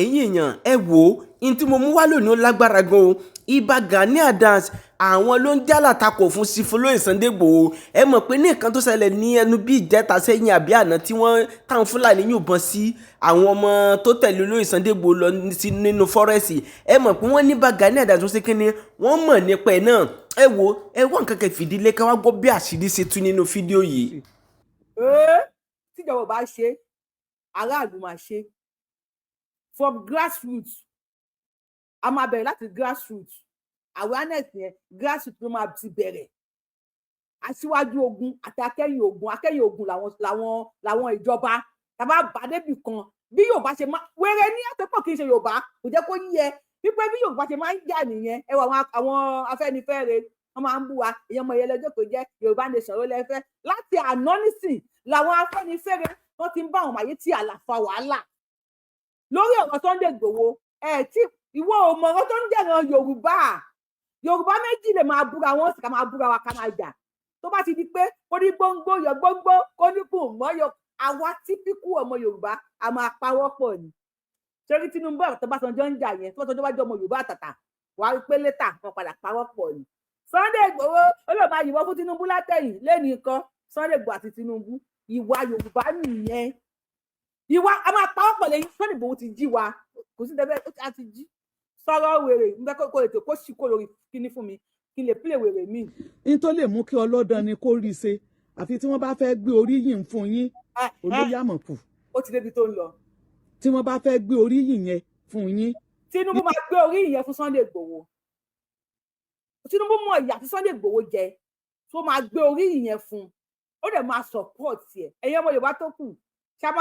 ẹ̀yin èèyàn ẹ wò ó in tí mo mú wá lónìí ó lágbára gan o. Ìbà Gani Adams àwọn ló ń jálà takò fún sífúlóyè Sunday Igboho. Ẹ mọ̀ pé ní nǹkan tó ṣẹlẹ̀ ní ẹnu bí ìjẹta sẹ́yìn àbí àná tí wọ́n táwọn Fúlàní yìnbọn sí àwọn ọmọ tó tẹ̀lé olóyè Sunday Igboho lọ nínú fọ́rẹ́sì. Ẹ mọ̀ pé wọ́n ní Ìbà Gani Adams tó ṣe kínní wọ́n mọ̀ nípa ẹ̀ náà. Ẹ wò ó ẹ wọ́n nǹkan kan fìdílé ká wá gbọ́ bí àṣírí ṣe tú nínú fídíò yìí. Tíjọba ò bá ṣe aráàlú máa ṣe from grassroots a máa bẹ̀rẹ̀ láti grassroots awareness yẹn grassroots ló máa ti bẹ̀rẹ̀ aṣíwájú ogun àti akẹ́yìn ogun làwọn ìjọba tàbá bá débì kan bí Yorùbá ṣe máa wéré ní àtẹ́pọ̀ kì í ṣe Yorùbá kò jẹ́ kó yẹ wípé bí Yorùbá ṣe máa ń jà nìyẹn ẹ wọ àwọn Afẹ́nifẹ́re wọn máa ń bú wa èèyàn ọmọ ìyẹlẹjọ kò jẹ́ Yorùbá nation ló lẹ́fẹ́ láti àná nísìn làwọn Afẹ́nifẹ́re wọn ti ń bá àwọn àyè tí àlàfà wàhálà lórí ọ̀rọ̀ Sunday Igboho tí ìwọ ò mọ̀ ọ̀rọ̀ tó ń jẹ̀ràn Yorùbá méjì lè máa búra wọn sì ká máa búra wa ká máa jà tó bá ti di pé kó ní gbóngbó yọ gbóngbó kó ní kùn mọ́yọ àwa típíkù ọmọ Yorùbá a máa pawọ́ pọ̀ ni torí Tinubu àti Ọbásanjọ́ ń jà yẹn tí wọ́n tó wájú ọmọ Yorùbá àtàtà wàá rí pé létà wọn padà pawọ́ pọ̀ ni Sunday Igboho ó lè máa yìnbọn fún Tinubu látẹ̀yìn lẹ́nu nǹkan Sunday Igboho àti Tinubu ìwà Yorùbá nìyẹn ìwà a máa pawọ́ pọ̀ lẹ́yìn Sunday Igboho ti jí wa kò sí dẹ́bẹ́ ó ti jí sọ̀rọ̀ wèrè ń bẹ́ kó ètò kó ṣì kó lórí kíní fún mi kí n lè pílè wèrè mi. ní tó lè mú kí ọlọ́dàn ni kó rí i ṣe àfi tí wọ́n bá fẹ́ gbé oríyìn fún yín olóyàmọ̀kù. ó ti débi tó ń lọ. tí wọ́n bá fẹ́ gbé oríyìn yẹn fún yín. Tinubu máa gbé oríyìn yẹn fún Sunday Igboho Tinubu mọ ìyà tí Sunday Igboho jẹ tó máa gbé oríyìn yẹn fún ó dẹ̀ máa support ẹ̀ ẹ̀yin ọmọ Yorùbá tó kù ṣe a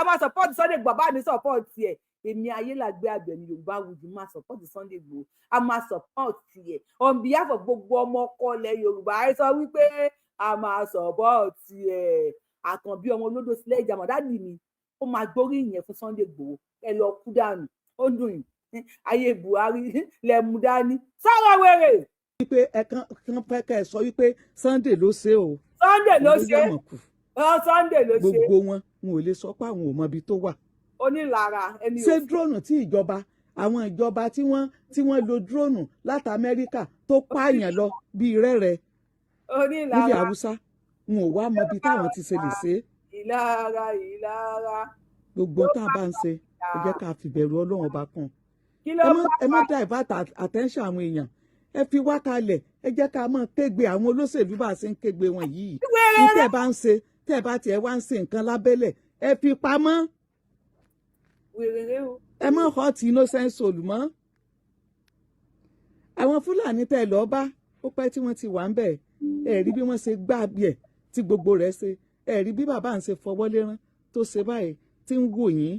máa support Sunday Igboho bá mi support ẹ̀ èmi Ayélàgbé Àgbẹ̀ni Yorùbá Wùdí máa support Sunday Igboho a máa support ẹ̀ on behalf of gbogbo ọmọ ọkọlẹ̀ Yorùbá ẹ sọ wípé a máa support ẹ̀ Àkànbí ọmọ olódò sílẹ̀ ìjàmọ̀ dáàdì mi ó máa gbórí ìyẹn fún Sunday Igboho ẹ lọ kú dànù ó dùn yìí ayé Buhari lẹ́mú dání sọ̀rọ̀ wèrè. wípé ẹ̀kan fẹ́ kẹ́ ẹ sọ wípé Sunday ló ṣe o. Sunday ló ṣe Sunday ló ṣe. gbogbo wọn ò lè sọ pé àwọn ò mọ ibi tó wà. Onílara ẹni ṣé drone tí ìjọba àwọn ìjọba tí wọ́n lo drone láti Amẹ́ríkà tó pààyàn lọ bíi rẹ́rẹ́ nílẹ̀ Haúsá wọn ò wá mọ ibi táwọn ti ṣe lè ṣe. ìlara. gbogbo tá a bá ń ṣe ẹ jẹ́ ká fìbẹ̀rù Ọlọ́run ọba kan. ẹ má divert attention àwọn èèyàn ẹ fi wá kalẹ̀ ẹ jẹ́ ká máa kégbe àwọn olóṣèlú bá a ṣe ń kégbe wọn yìí. ní tẹ́ ẹ bá ń ṣe tẹ́ ẹ bá tiẹ̀ wá ń ṣe nǹkan lábẹ́lẹ̀ ẹ fi pamọ́. ẹ má hot innocent soul mọ́. àwọn Fúlàní tẹ́ ẹ lọ́ọ́ bá ó pẹ́ tí wọ́n ti wà ń bẹ̀ ẹ rí bí wọ́n ṣe gbá bíẹ̀ tí gbogbo rẹ̀ ṣe ẹ rí bí bàbá ń ṣe fọwọ́ lérán tó ṣe báyìí tí ń wò yín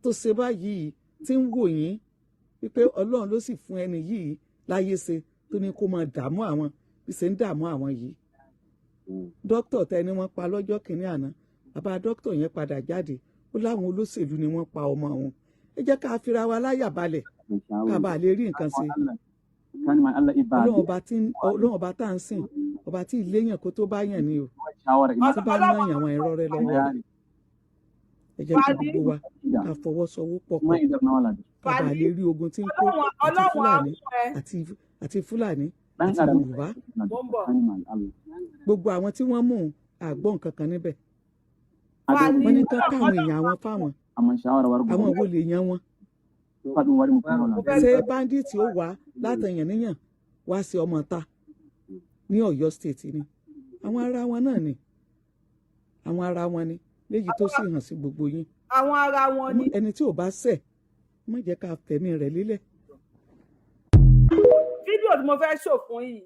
tó ṣe báyìí tí ń wò yín wípé Ọlọ́run ló sì fún ẹni yìí láyé ṣe tó ní kó máa dààmú àwọn bí ṣe ń dààmú àwọn yìí. dókítà tẹni wọ́n pa lọ́jọ́ kìíní àná bàbá dókítà yẹn padà jáde ó láwọn olóṣèlú ni wọ́n pa ọmọ wọn. ẹ jẹ́ ká fira wa láyà balẹ̀ ká bá lè rí nǹkan ṣe. Ọlọ́run ọba tá à ń sìn ọba tí ìléyàn kó tó bá yàn ni o tí bá ná yàn àwọn ẹ̀rọ rẹ lọ́wọ́ rẹ̀. ẹ jẹ́ kí gbogbo wa ká fọwọ́sowọ́pọ̀ ká bá lè rí ogun tí ń kó àti Fúlàní àti Yorùbá. gbogbo àwọn tí wọ́n mú àgbọ̀ nǹkan kan níbẹ̀ wọ́n ní ká káwọn èèyàn àwọn fáwọn àwọn wo lè yan wọn. ṣé bandit ó wá látẹ̀yàn níyàn wá sí ọmọ ta ní Ọ̀yọ́ state ni àwọn ará wọn náà ni àwọn ará wọn ni léyìí tó sì hàn sí gbogbo yín. àwọn ará wọn ni. ẹni tí ò bá ṣẹ̀ má jẹ́ ká fẹ̀mí rẹ̀ lélẹ̀. fídíò tí mo fẹ́ ṣò fún yìí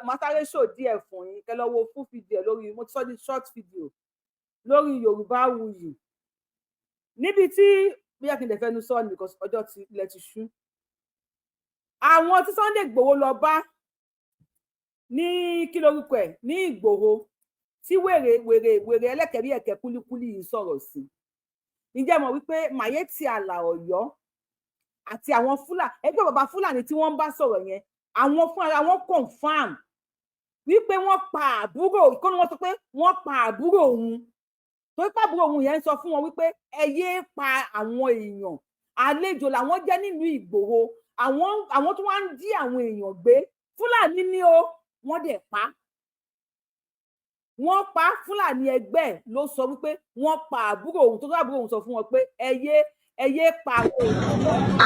máa sáré ṣò díẹ̀ fún yín kẹ́ lọ wo full video lórí mo ti sọ di short video lórí Yorùbáwùyí níbi tí bí a kì í lè fẹnu sọ ni because ọjọ́ ti ilẹ̀ ti ṣú. àwọn tí Sunday Igboho lọ bá ní kí lórúkọ ẹ̀ ní Ìgbòho tí wèrè ẹlẹ́kẹ̀rí ẹ̀kẹ́ kúlíkúlí yìí sọ̀rọ̀ sí. ǹjẹ́ mọ̀ wípé Mayetti Àlà Ọ̀yọ́ àti àwọn Fúlàní ẹgbẹ́ bàbá Fúlàní tí wọ́n ń bá sọ̀rọ̀ yẹn àwọn fúnra wọn confam wípé wọ́n pa àbúrò ìkọ́ni wọn sọ pé wọ́n pa àbúrò òun torí pé àbúrò òun yẹn ń sọ fún wọn wípé ẹ yéé pa àwọn èèyàn àlejò làwọn jẹ́ nílùú Ìgbòho àwọn tó wá ń jí àwọn èèyàn gbé Fúlàní ni o wọ́n dẹ̀ pa Fúlàní ẹgbẹ́ ló sọ wípé wọ́n pa àbúrò òun tó àbúrò òun sọ fún wọn pé ẹyẹ pa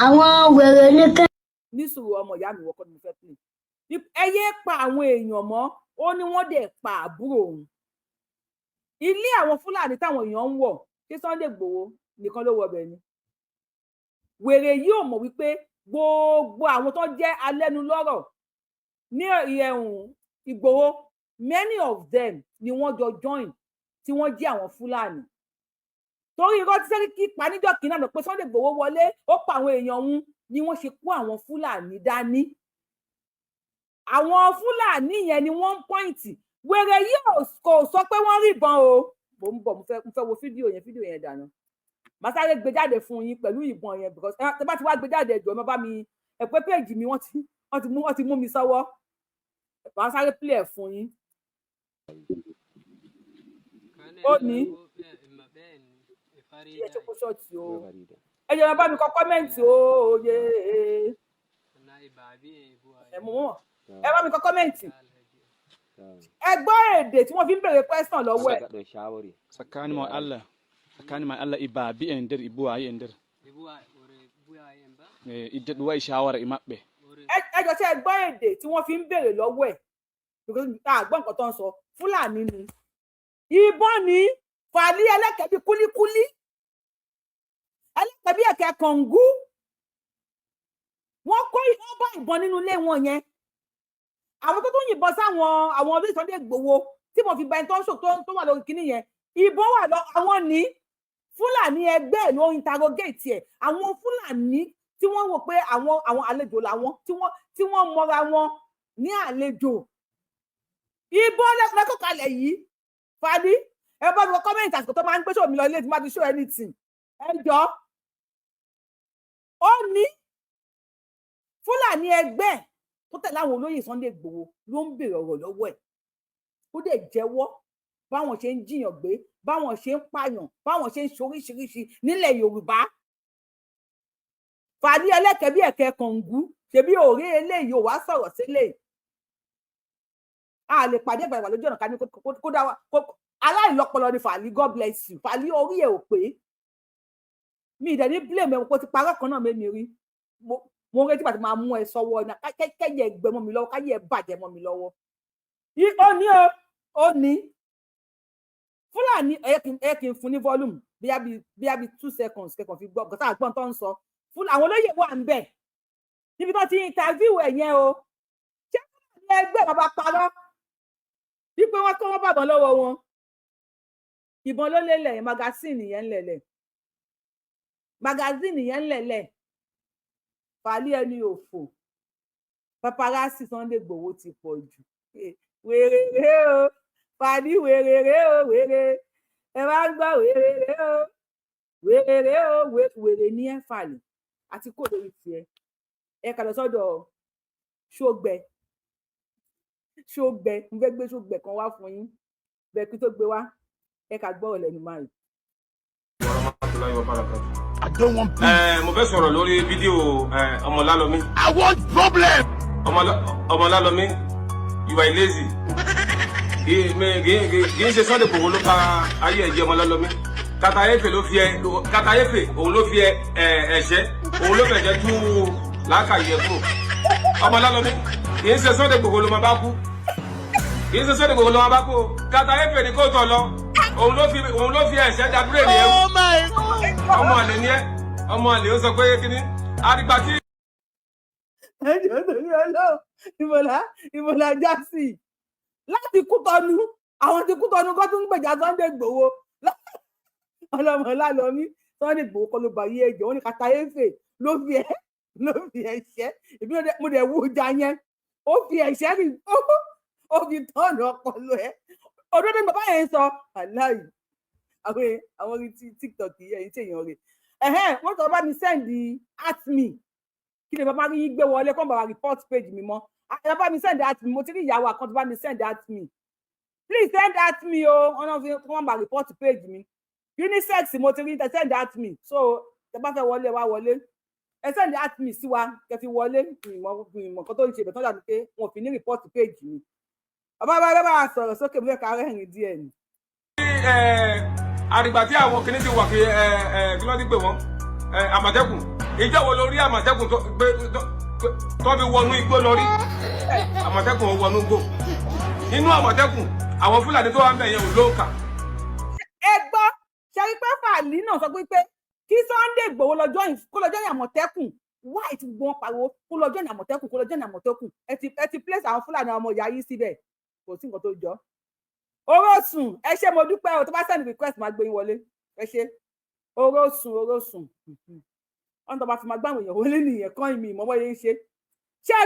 àwọn wèrè nìkan ní sùúrù ọmọ ìyá mi wọ́kọ́ ni mo fẹ́ pè ẹyẹ pa àwọn èèyàn mọ́ ó ní wọ́n dẹ̀ pa àbúrò òun ilé àwọn Fúlàní táwọn èèyàn ń wọ̀ ṣé Sunday Igboho nìkan ló wọbẹ̀ ni wèrè yìí ò mọ̀ wípé gbogbo àwọn tó jẹ́ alẹ́nulọ́rọ̀ ní Ìgbòho many of them ni wọ́n jọ join tí wọ́n jí àwọn Fúlàní torí irọ́ tí Sẹ́ríkì pa níjọ́ kìíní àná pé Sunday Igboho wọlé ó pa àwọn èèyàn òun ni wọ́n ṣe kó àwọn Fúlàní dání àwọn Fúlàní yẹn ni wọ́n ń pọ́ìntì wèrè yìí kò sọ pé wọ́n rí ìbọn o mo ń bọ̀ mo fẹ́ wo fídíò yẹn dànù màá sáré gbé jáde fún yín pẹ̀lú ìbọn yẹn because tẹ́ bá ti wá gbé jáde ẹ̀jọ̀ ẹ má bá mi ẹ̀pẹ́ péèjì mi wọ́n ti mú mi sọ́wọ́ màá sáré play ẹ̀ fún yín. ó ní ẹ ṣe kó ṣọ́ọ̀tì o ẹ jẹ́ ẹ bá mi kọ kọ́mẹ́ǹtì o òye ẹ mú wọn ẹ bá mi kọ kọ́mẹ́ǹtì ẹ gbọ́ èdè tí wọ́n fi ń béèrè question lọ́wọ́ ẹ̀. tsakanin mai Allah iba bi endir ibuwa endir idet wa shawara imabe ẹ jọ ṣe gbọ́ èdè tí wọ́n fi ń béèrè lọ́wọ́ ẹ̀ because gbọ́ nǹkan tó ń sọ Fúlàní ni ìbọn ní fàlí ẹlẹ́kẹ̀ẹ́ bí kúlíkúlí ẹlẹ́kẹ̀ẹ́ bí ẹ̀kẹ́ kọ̀ǹgú wọ́n bá ìbọn nínú ilé wọn yẹn àwọn tó tún yìnbọn sáwọn orí Sunday Igboho tí mo fi bá ẹni tó ń ṣò tó wà lórí kinní yẹn ìbọn wà lọ àwọn ní Fúlàní ẹgbẹ́ ló interrogate ẹ̀ àwọn Fúlàní tí wọ́n wò pé àwọn àlejò làwọn tí wọ́n mọra wọn ní àlejò ìbọn lẹ́kọ̀ọ́ kalẹ̀ yìí fàdí ẹ bá mi kọ kọ́mẹ́ǹtì àsìkò tó máa ń gbé show mi lọ ilé tí má ti show anything ẹ jọ ó ní Fúlàní ẹgbẹ́ tó tẹ̀lé àwọn olóyè Sunday Igboho ló ń béèrè ọ̀rọ̀ lọ́wọ́ ẹ̀ ó dẹ̀ jẹ́wọ́ báwọn ṣe ń jiyàn gbé báwọn ṣe ń pààyàn báwọn ṣe ń ṣoríṣiríṣi nílẹ̀ Yorùbá fàdí ẹlẹ́kẹ̀ẹ́ bí ẹ̀kẹ́ kọ̀ǹgú ṣebí òré eléyìí ò wá sọ̀rọ̀ sílẹ̀ a lè pàdé ìgbà lójú ọ̀nà ká ní kó dá wa aláìlọ́pọlọ ni Fàlí God bless you Fàlí orí ẹ̀ ò pé mi ìdẹ̀ ní blame ẹ̀ kó ti parọ́ kan náà mẹ́mi rí mo retí bàtí máa mú ẹ sọ́wọ́ ní kẹ́yẹ ẹgbẹ́ mọ́ mi lọ́wọ́ káyẹ ẹ bàjẹ́ mọ́ mi lọ́wọ́ ó ní Fúlàní ẹ kì í fún ní volume bí a bí 2 seconds kẹ́kọ̀ọ́ fi gbọ́ gọ́tà àgbọ̀n tó ń sọ àwọn olóyè wà ń bẹ̀ níbi tó ti interview ẹ̀ yẹn o ṣé Fúlàní ẹgbẹ́ bàbá parọ́ wípé wọ́n kọ́ wọ́n bàbọ̀ lọ́wọ́ wọn ìbọn ló lélẹ̀ magazine yẹn ń lẹ̀lẹ̀ Fàlí ẹni òfò paparazzi Sunday Igboho ti pọ̀ jù wèrè o Fàlí wèrè o wèrè ẹ wá gbọ́ wèrè o wèrè ní ẹ Fàlí àti kò lórí tiẹ̀ ẹ kà lọ sọ́dọ̀ ṣógbẹ mo fẹ́ gbé ṣógbẹ kan wá fún yín bẹ́ẹ̀ kí tó gbé wá ẹ kà gbọ́ ọ̀lẹ́nu máa rí. I don't want peace. Mo fẹ́ sọ̀rọ̀ lórí fídíò Ọmọlálọ́mí. I want problem. Ọmọlálọ́mí, you are lazy. Kì í ṣe Sunday Igboho ló pa ayé ẹ̀jẹ̀ Ọmọlálọ́mí. Katayefe òun ló fi ẹ̀ṣẹ́ òun ló fẹ̀jẹ̀ tú lákàyè kúrò. Ọmọlálọ́mí kì í ṣe Sunday Igboho ló máa bá kú. Katayefe ni kò tọ̀ lọ. Òun ló fi ẹ̀ṣẹ́ dàbúrò ènìyàn. Oh my God. Ọmọ àlè ni ẹ́ ọmọ àlè ó sọ pé kíní àdìgbà tí. ẹjọ́ torí Ọlọ́run ìmọ̀lá já sí i láti Kútọ́nù àwọn ti Kútọ́nù kó tún ń gbèjà Sunday Igboho Ọmọlálọ́mí Sunday Igboho kọ́ ló bá yé ẹjọ́ wọn ní Katayefe ló fi ẹ̀ṣẹ́ ìbí mo dẹ̀ wú ìjà yẹn ó fi ẹ̀ṣẹ́ rí ó fi tọ́ọ̀nù ọpọlọ ẹ̀ òdodo bàbá yẹn sọ aláì àwọn orí TikTok yìí ẹ̀yìn tí èèyàn rè wọ́n sọ bá mi send at me kí ni bàbá rí gbé wọlé kó bàbá report page mi mọ́ bàbá mi send at me mo ti rí ìyàwó àkọ́tù bá mi send at me please send at me o wọ́n náà fi wọ́n bá report page mi unisex mo ti rí send at me so tẹ́ bá fẹ́ wọlé wá wọlé ẹ send at me sí wa kẹ́ fi wọlé ìmọ̀ kan tó ń ṣe ìbẹ̀tán dàbí pé wọn fi ní report page mi bàbá sọ̀rọ̀ sókè bí ẹ̀ka rẹ̀rìn díẹ̀ ni. àdìgbà tí àwọn kìnìún ti wà kí kí ló ti pè wọ́n àmọ̀tẹ́kùn ìjọ wo lórí àmọ̀tẹ́kùn tó fi wọnú igbó lọ rí àmọ̀tẹ́kùn ò wọnú igbó inú àmọ̀tẹ́kùn àwọn fúlàní tó wà ń bẹ̀ yẹn ò lóǹkà. ẹ gbọ́ ṣẹ́rí pé fàálì náà sọ pé kí Sunday Igboho kó lọ́jọ́ ní àmọ̀tẹ́kùn wáì tí gbọ́n pariwo kó lọ́jọ́ ní àmọ̀tẹ́kùn kó lọ́jọ́ ní àmọ̀tẹ́kùn ẹ ti place àwọn fúlàní ọmọ ìyá yìí síbẹ̀ kò sí nǹkan tó jọ. Orosùn ẹ ṣé mo dúpẹ́ o tó bá send request máa gbé yín wọlé ẹ ṣé Orosùn wọn tó bá fi máa gbá àwọn èèyàn wọlé nìyẹn kán ìmì ìmọ̀wọ́ yẹn ń ṣe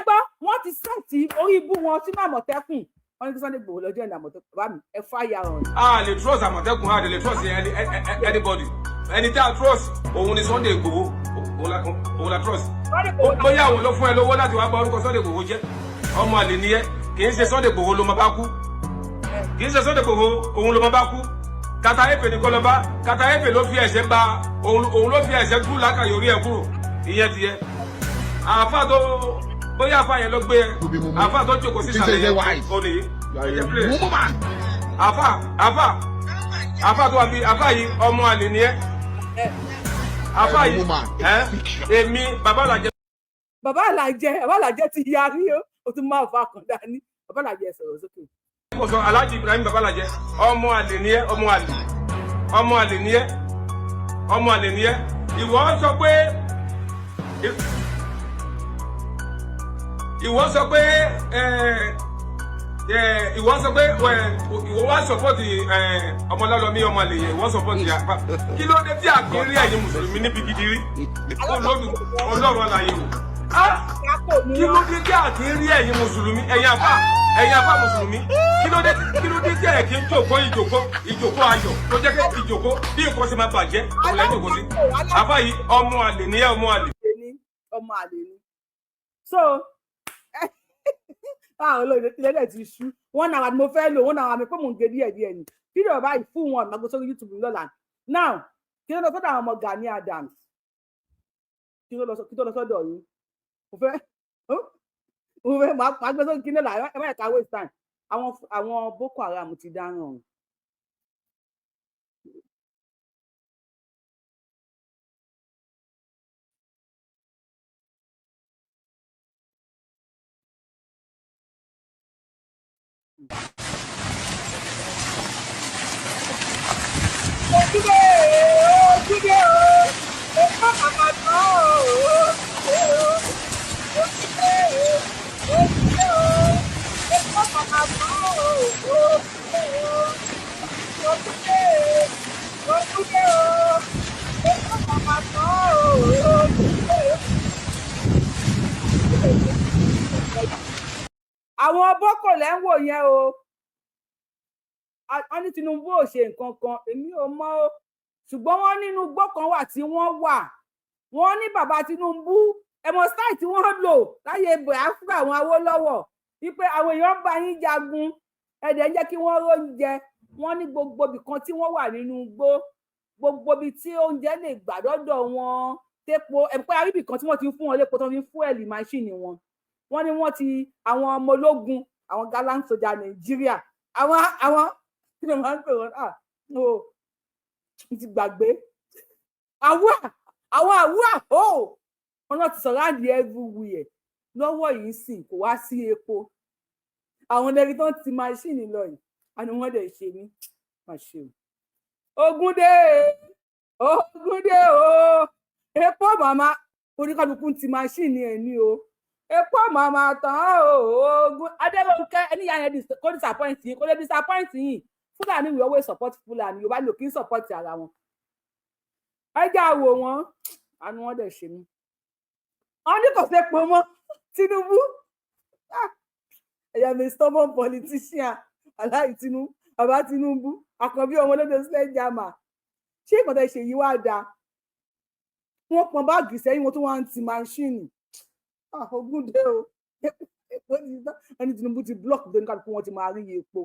gbọ́ wọ́n ti sẹ́ẹ̀tì orí ibú wọn sínú àmọ̀tẹ́kùn wọ́n ní kí Sunday Igboho lọ́jọ́ ní àmọ̀tẹ́kùn bá mi ẹ fáyà ọ̀rọ̀. a lè trust àmọ̀tẹ́kùn a lè trust anybody ẹni tí a trust òun ni Sunday Igboho òun la trust bóyá òun ló fún ẹ lówó láti wá bá orúkọ Sunday Igboho jẹ́ ọmọ àlè nìyẹn kì í ṣe Sunday Igboho ló máa bá kú kì í ṣe Sunday Igboho òun ló máa bá kú kata efe ní kọlọba kata efe ló fi ẹsẹ̀ gba òun ló fi ẹsẹ̀ kú lákàyè orí ẹ kúrò ìyẹn tiẹ̀ àáfà tó bóyá àáfà yẹn ló gbé ẹ àáfà tó jókòó sí ìsàlẹ̀ yẹn ó nìyí ẹjẹ play àáfà tó wà bí àáfà yìí ọmọ àlè ni ẹ àáfà yìí èmi bàbá Àlàjẹ ti yarí o tún máa fa kàn dání bàbá Àlàjẹ sọ̀rọ̀ sókè. Mo sọ Alhaji Ibrahim Baba Àlàjẹ ọmọ àlè ni ẹ ọmọ àlè ni ẹ ìwọ sọ pé ìwọ wá sọpọ́tì Ọmọlálọ́mí ọmọ àlè yẹn ìwọ sọpọ́tì àpá kí ló dé tí àkírí ẹ̀yin mùsùlùmí níbi gidi rí Ọlọ́run àlàyé o kí ló dé tí àkírí ẹ̀yin mùsùlùmí ẹ̀yin àfà mùsùlùmí kí ló dé tí ẹ̀ kí ń jòkó ìjòkó ayọ̀ tó jẹ́ pé ìjòkó bí nǹkan ṣe máa bàjẹ́ kò lẹ́yìn òkú sí àfà yìí ọmọ àlè ni ẹ ọmọ àlè ni so báwo ló ilé ti ṣú wọn náà mo fẹ́ lò wọn náà mi pé mò ń gé díẹ̀ ni fídíò báyìí fún wọn àgbàgbọ́ sórí YouTube lọ́la now kí ló lọ sọ́dọ̀ àwọn ọmọ Gani Adams kí tó lọ sọ́dọ̀ yìí mo fẹ́ máa gbé sórí kíní là ẹ má ẹ̀ka waste time àwọn Boko Haram ti dáràn. Àwọn Boko lẹ́ ń wò yẹn o wọ́n ní Tinubu ò ṣe nǹkan kan èmi ò mọ̀ o ṣùgbọ́n wọ́n nínú igbó kan wà tí wọ́n wà wọ́n ní bàbá Tinubu ẹmọsáì tí wọ́n lò láyé Biafra àwọn Awólọ́wọ̀ wípé àwọn èèyàn bá yín jagun ẹ̀dẹ̀ ń jẹ́ kí wọ́n róúnjẹ wọ́n ní gbogbo ibì kan tí wọ́n wà nínú igbó gbogbo ibi tí oúnjẹ lè gbà dọ́dọ̀ wọn tépo ẹ̀pẹ́ aríbì kan tí wọ́n ti fún wọn lépo tó fi fúẹ̀lì máṣíìnì wọn wọ́n ní wọ́n ti àwọn ọmọ ológun àwọn gallant soldier Nàìjíríà àwọn kí ló máa ń pè wọ́n ti gbàgbé àwọ̀ wọn náà ti sọ̀rọ̀ àdì everywhere lọ́wọ́ yìí sì kò wá sí epo àwọn ẹni tó ń ti máṣíìnì lọ yìí àni wọ́n dẹ̀ ṣe ní máṣe Ògúndé o epo màmá oníkàlùkù ti máṣíìnì ẹ̀ ní o epo màmá tán ogun Adébọ̀nkẹ́ ẹni yà yẹn kó disappoint yìí kó lè disappoint yìí Fúlàní we always support Fúlàní Yorùbá lò kí n support ara wọn ẹjẹ àwò wọn àni wọn dẹ̀ ṣe mí wọn ní kò fẹ́ pọ̀ mọ́ Tinubu ẹ̀yà mi stubborn politician aláì Tinubu bàbá Tinubu àkànbí ọmọ olóde sílẹ̀ jàmà ṣé nǹkan tẹ́ ṣe yìí wá dáa wọ́n pọn báàgì sẹ́yìn wọn tó wá ń ti máṣíìnì Ògúndé o epo ti tán ẹni Tinubu ti block tó ní kálukú wọn ti máa rí epo.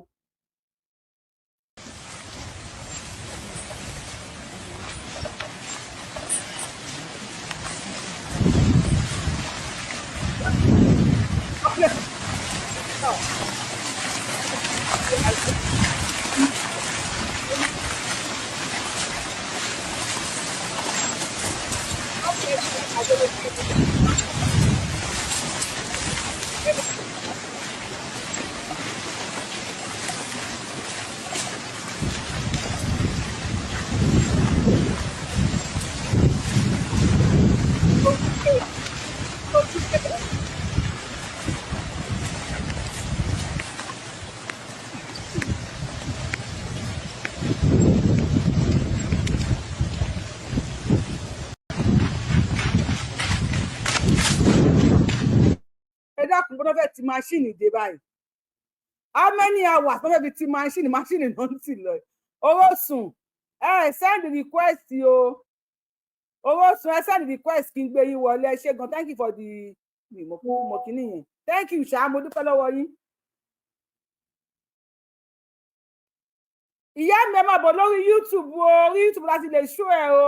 ẹ dákun gbọ́dọ̀ fẹ́ ti máṣíìnì dé báyìí how many hours wọ́n fẹ́ fi ti máṣíìnì náà ń tì lọ owó sùn send request o owó sùn send request kí n gbé yín wọlé ẹ ṣé gan thank you for the mo kìíní yẹn thank you ṣá mo dúpẹ́ lọ́wọ́ yín. ìyá mi ẹ máa bọ̀ lórí YouTube o orí YouTube láti lè ṣó ẹ o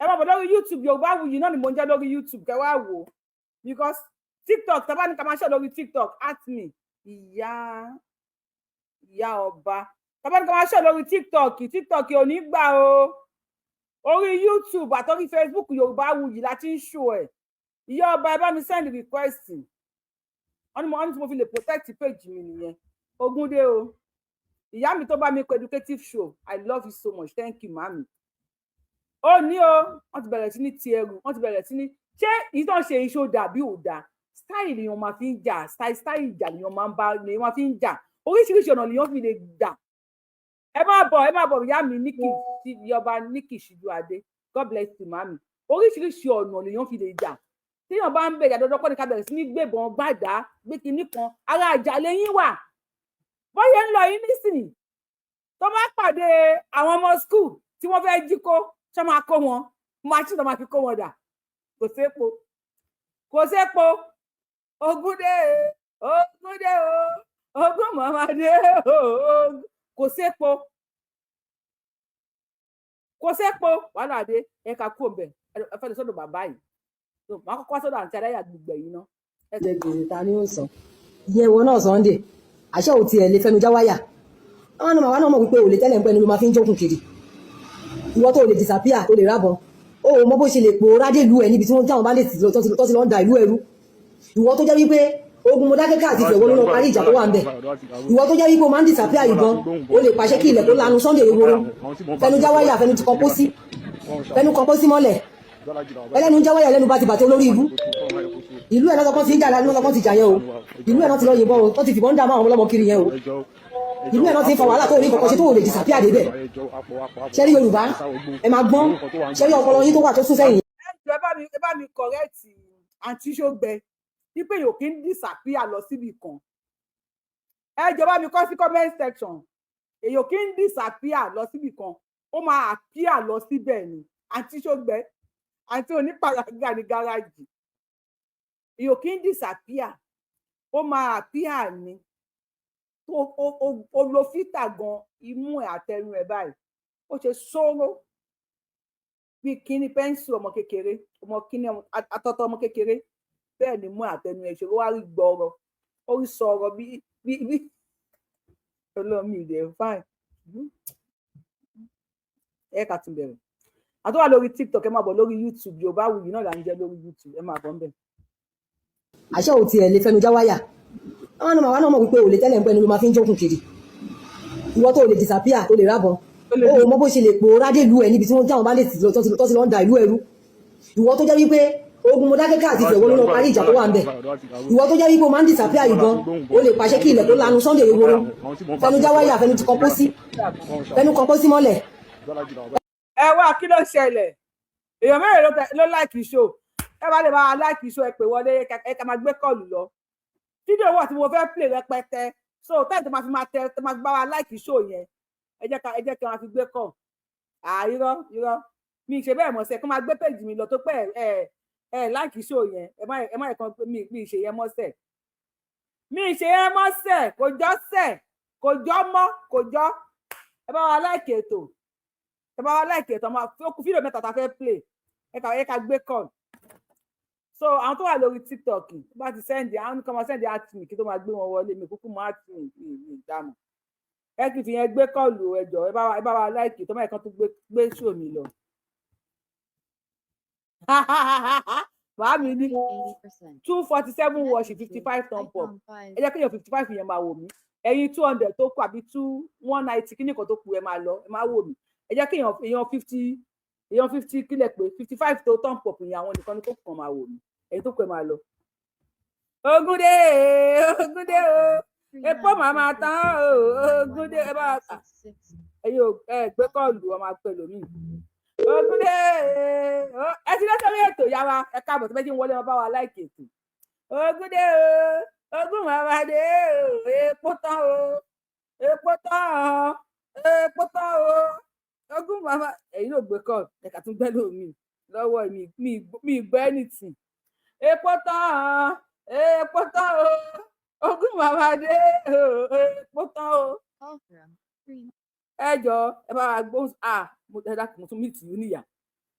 ẹ máa bọ̀ lórí YouTube Yorùbáwùyí náà ni mo ń jẹ́ lórí YouTube kẹ́ wá wò because TikTok tẹ́ bá ní ká máa ṣe lórí TikTok at me ìyá ọba tẹ́ bá ní ká máa ṣe lórí TikTok ò ní gbà o orí YouTube àtọ́rí Facebook Yorùbáwùyí láti ń ṣó ẹ ìyá ọba ẹ bá mi send request wọ́n ní tí mo fi lè protect page mi nìyẹn Ogúndé o ìyá mi tó bá mi kọ educative show I love you so much thank you mami ó ní o wọ́n ti bẹ̀rẹ̀ sí ní ti ẹrù wọ́n ti bẹ̀rẹ̀ sí ní ṣé èyí tó ń ṣe iṣó dàbí ò dáa style lèèyàn máa fi ń jà style ìjà lèèyàn máa fi ń jà oríṣiríṣi ọ̀nà lèèyàn fi lè jà ẹ má bọ̀ ìyá mi Nikki ti ìyọba Nikki Ṣíjúadé God bless you mami oríṣiríṣi ọ̀nà lèèyàn fi lè jà téèyàn bá ń bẹ̀rẹ̀ dandan kọ́ ni ká bẹ̀rẹ̀ sí ní gbébọn gbàdá gbé kinní kan ara àjà lẹ́yìn wà bóyá ń lọ yín nísìnyí tó bá pàdé àwọn ọmọ skul tí wọ́n fẹ́ jí kó ṣé máa kó wọn machine tó máa fi kó wọn dà kò sépo Ogúndé o ogún mọ́mádé o kò sépo wàhálà dé ẹ ká kú òbẹ ẹ fẹ́ lọ sọ́dọ̀ bàbá yìí máa kọ́kọ́ sọ́dọ̀ àǹtí aláyà gbùgbẹ̀ yìí ná. ẹ jẹ gbèrè ta ni ó sọ ìyẹn ìwọ náà Sunday àṣẹ ò tiẹ̀ lè fẹnu já wáyà àwọn ọmọ wa náà mọ̀ wípé òòlè tẹ́lẹ̀ ń pẹ́ ni ló máa fi ń jókun kiri ìwọ tó lè disappear tó lè rábọn ó mọ bó ṣe lè pòórá dé ìlú ẹ níbi tí wọ́n jáwọn bá lè tó ti lọ ń da ìlú ẹrú ìwọ tó jẹ́ wípé ogun Mọdákẹ́kẹ́ àti Ìfẹ́ ló parí ìjà tó wà ń bẹ̀ ìwọ tó jẹ́ wípé o máa ń disappear ìbọn ó lè pàṣẹ kí ilẹ̀ tó lanu Sunday ewúro fẹnu já wáyà fẹnu kan pósí mọ́lẹ̀ ẹlẹ́nu já wáyà ẹlẹ́nu bá ti bàtẹ́ olórí ibú ìlú ẹ̀ lọ́sọ̀kan ti ń jà lọ́sọ̀kan ti jà yẹn o ìlú ẹ̀ náà ti lọ yìnbọn o tó ti fìbọn ń dá máwọn ọmọlọ́mọ kiri yẹn o ìlú ẹ̀ náà ti ń fa wàhálà tó rí kọ̀kọ́ ṣe tó lè disappear débẹ̀ ṣẹ́rí Yorùbá ẹ máa gbọ́n ṣẹ́rí ọpọlọ yín tó wà tó sún sẹ́yìn. ẹ bá mi correct àǹtí Ṣógbẹ wípé yóò kí ń disappear lọ síbi kan ẹ jọba mi kọ sí comment section èyàn kí ń disappear lọ síbi kan ó máa appear lọ síbẹ̀ ni àǹtí Ṣógbẹ àǹtí onípàràgà ní gáràjì èyàn kí ń disappear ó máa appear ni ó lo fítà gan imú ẹ̀ àtẹnu ẹ̀ báyìí ó ṣe sóró bí kíní pẹ́ńsù ọmọ kékeré ọmọ kíní àtọ́tọ́ ọmọ kékeré bẹ́ẹ̀ ni mú àtẹnu ẹ̀ ṣe ó wá rí gbọ́ọ̀rọ̀ ó rí sọ̀rọ̀ bí olómi ìdè fine ẹ ká tún bẹ̀rẹ̀ àtọ́wà lórí TikTok ẹ máa bọ̀ lórí YouTube Yorùbáwùyí náà là ń jẹ́ lórí YouTube ẹ máa bọ̀ ń bẹ̀. àṣẹ ò tiẹ̀ lè fẹnu já wáyà àwọn ọmọ wa náà mọ̀ wípé òòlè tẹ́lẹ̀ ń pẹ́ ni ló máa fi ń jókun kiri ìwọ tó lè disappear tó lè rábọn ó mọ bó ṣe lè pòórá dé ìlú ẹ níbi tí wọ́n jáwọn bá lè tó ti lọ ń da ìlú ẹrú ìwọ tó jẹ́ wípé ogun Mọdákẹ́kẹ́ àti Ìfẹ́ ló parí ìjà tó wà ń bẹ̀ ìwọ tó jẹ́ wípé o máa ń disappear ìbọn ó lè pàṣẹ kí ilẹ̀ tó lanu Sunday ewúro fẹnu já wáyà fẹnu kan pósí mọ́lẹ̀. ẹ wá kí ló ṣẹlẹ̀ èèyàn mẹ́rin ló láìkì show ẹ bá lè máa láìkì show ẹ pè wọlé ẹ ká máa gbé kọ́ọ̀lù lọ fídíò wà tí mo fẹ́ play rẹpẹtẹ so táyì tó máa fi máa tẹ tó máa bá wa láìkì show yẹn ẹ jẹ́ kí wọ́n fi gbé kọ́ irọ́ mi ṣe bẹ́ẹ̀ mọ̀ sẹ́ kó máa gbé péjì mi lọ tó pẹ́ láìkì show yẹn ẹ má ẹ̀kan mi ṣe yẹn mọ́sẹ̀ kò jọ́ mọ́ kò jọ́ ẹ bá wa láìkì ètò máa fídíò mẹ́ta tá fẹ́ play ẹ ká gbé kọ́ so àwọn tó wà lórí TikTok bá ti sẹ́ndì àwọn kan máa sẹ́ndì àtìmí kí tó máa gbé wọn wọlé mi kúkú mọ́ àtìmí mi ìdámọ̀ ẹ kì í fi yẹn gbé kọ́ọ̀lù ẹjọ́ ẹ bá wa láìkì tó máa kàn tó gbé show mi lọ. màámi ní 247 wash 55 thumb up ẹ jẹ́ kéèyàn 55 yẹn máa wò mí ẹ̀yin 200 tó kù àbí 190 kíní kan tó kù ẹ máa lọ ẹ máa wò mí ẹ jẹ́ kéèyàn èèyàn 50 kílẹ̀ pé 55 tó thumb up yẹn àwọn nìkan ní tó kù kan máa wò mí ẹ̀yin tó kù ẹ máa lọ. Ògúndé o epo màmá tán o Ògúndé ẹ bá ẹ̀yin ò gbé kọ́ọ̀lù ọmọ àpẹ lómi. Ògúndé ẹ ti lọ́sọ̀rọ̀ ètò ìyá wa ẹ káàbọ̀ tó bẹ́ẹ̀ tí ń wọlé wọn bá wa láìkè ètò. Ògúndé o ogún màmá dé o epo tán o epo tán o ogún màmá ẹ̀yin ò gbé kọ́ọ̀lù ẹ̀ka tún gbẹ́ lómi lọ́wọ́ mi gbọ́ anything. Epo tán o ogún màmá dé o epo tán o. Ẹ jọ ẹ bá wa gbóhùn mo tún meet you níyà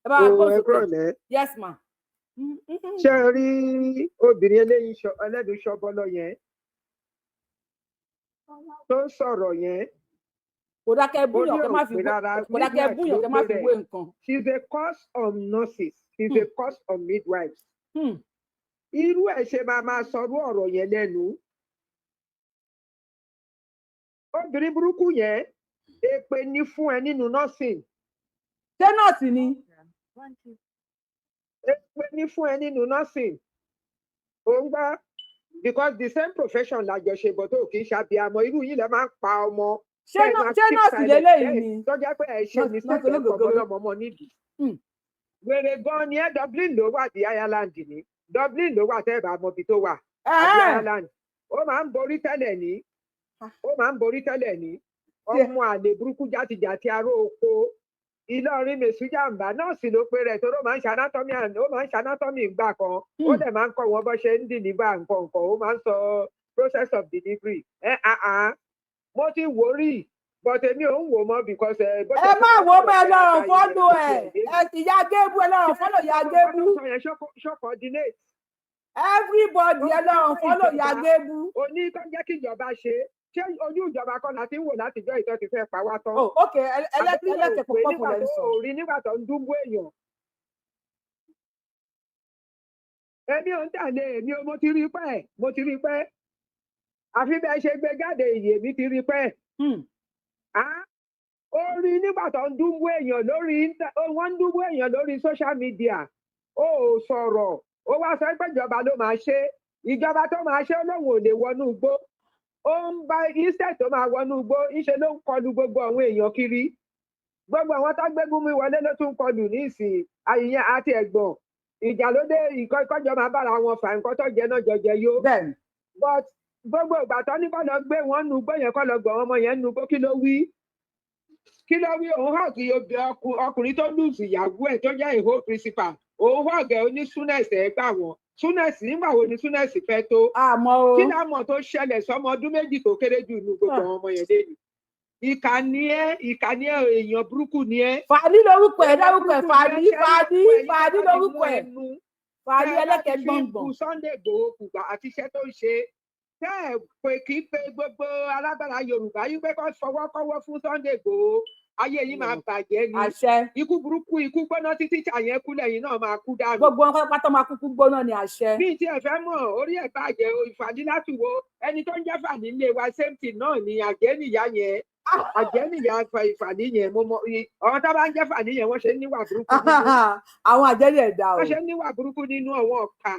ẹ bá wa gbóhùn sókè. Yes ma. Ṣé ẹ rí obìnrin eléyìí ẹlẹ́dùn ṣọ́bọ́lọ́ yẹn tó ń sọ̀rọ̀ yẹn? Kò dákẹ́ búyàn kẹ́ má fi wé nǹkan. She's a course on nurses. She's a course on midwives. Irú ẹ̀ ṣe máa sọrú ọ̀rọ̀ yẹn lẹ́nu. Obìnrin burúkú yẹn èpè ní fún ẹ nínú nursing. Ṣé nọ́ọ̀sì ni? Èpè ní fún ẹ nínú nursing. Ó ń gbá because the same profession lájọ ṣe bọ̀ tó kì í ṣàbíamọ irú yìí lẹ máa ń pa ọmọ. Ṣé nọ́ọ̀sì lélẹ́yìí ni? Tó jẹ́ pé ẹ ṣe ní sẹ́kẹ̀ ọ̀pọ̀lọpọ̀ ọmọ nídìí. Wèrè gan ni ẹ Dublin ló wà di Ireland ni. Dublin ló wà tẹ́ ẹ̀ bá mọ ibi tó wà. Àbí Ireland. Ó máa ń borí tẹ́lẹ̀ ní. Ọmọ àlè burúkú játijàti aró oko. Ìlọrin mèsújàmbá nọ́ọ̀sì ló pe rẹ̀ toró máa ń ṣanátọ́mì ìgbà kan. Ó dẹ̀ máa ń kọ́ wọn bó ṣe ń deliver nǹkan. Ó máa ń sọ process of delivery. Mo ti wò rí but èmi ò ń wò mọ́ because. Ẹ má wo mọ́ ẹ lọ́rùn fọ́lù ẹ̀. Ìyá Gébú ẹ lọ́rùn fọ́lù ìyá Gébú. Ṣó coordinate. Everybody ẹ lọ́rùn fọ́lù ìyá Gébú. Oní tó jẹ́ kí ìjọba ṣe. Ṣé ojú ìjọba kan láti ń wò látijọ́ ìtọ́ ti fẹ́ pa wá tán? Ok ẹlẹ́kẹ̀ẹ́ pọ̀ pọ̀ lẹ́ sọ. Orí nígbà tó ń dúnbó èèyàn. Èmi ò ń tàlé mo ti rí pẹ́. Àfi bẹ́ẹ̀ ṣe gbé jáde ìyè mi ti rí pẹ́. Ó rí nígbà tó ń dúnbó èèyàn wọ́n ń dúnbó èèyàn lórí social media. Ó sọ̀rọ̀ ó wá sọ pé ìjọba ló máa ṣe. Ìjọba tó máa ṣe lóun ò lè wọnú igbó. Ó ń bá iṣẹ́ tó máa wọnú igbó ńṣe ló ń kọlu gbogbo àwọn èèyàn kiri. Gbogbo àwọn tó gbégún mi wọlé ló tún kọlù ní ìsìn àyìnyẹn àti ẹ̀gbọ́n. Ìjà ló dé ìkọ́jọ́ máa bára wọn fà nǹkan tó jẹ náà jọjẹ yó. But gbogbo ìgbà tó ní kọ́ lọ gbé wọn nu igbó yẹn kọ́ lọ gbọ́ ọmọ yẹn nu igbó kí ló wí? Òun hàn kí ọkùnrin tó lùsì ìyàwó ẹ̀ tó jẹ́ ìhó principal. Òun hàn gẹ̀ oní súnẹ̀sì ẹ̀ gbà wọ́n. Súnẹ̀sì nígbà wo ni súnẹ̀sì fẹ́ tó? Kí lámọ̀ tó ṣẹlẹ̀ sọmọ ọdún méjì tó kéré jù nínú gbogbo àwọn ọmọ yẹn lẹ́yìn. Ìkànnì ẹ̀ èèyàn burúkú ni ẹ́. Fàdí lórúkọ ẹ̀ lórúkọ ẹ̀ Fàdí lórúkọ ẹ̀. Fàdí ẹlẹ́kẹ̀ẹ́ gbọ̀ngbọ̀n. Sunday Igboho kùgbà àti iṣẹ́ tó ń ṣe. Tẹ́ ẹ̀ pé kì í pe gbogbo alágbára Yorùbá yí pé kó fọwọ́kọ́wọ́ fún Sunday Igboho. Ayé yìí máa bàjẹ́ ni. Àṣẹ. Ikú burúkú ikú gbóná títí ṣàyẹn kú lẹ́yìn náà máa kú dànù. Gbogbo wọn pátá máa kúkú gbóná ni àṣẹ. Bí ti ẹ fẹ́ mọ̀ orí ẹ̀ bàjẹ́ ìfàdí láti wo ẹni tó ń jẹ́ fàdí ilé wa same thing náà ni àjẹ́nìyá yẹn. Àjẹ́nìyá ìfàdí yẹn mo mọ àwọn tó bá ń jẹ́ fàdí yẹn wọ́n ṣe níwà burúkú nínú. Àwọn àjẹ́nì ẹ̀dá o. Wọ́n ṣe níwà burúkú nínú àwọn ọ̀kà.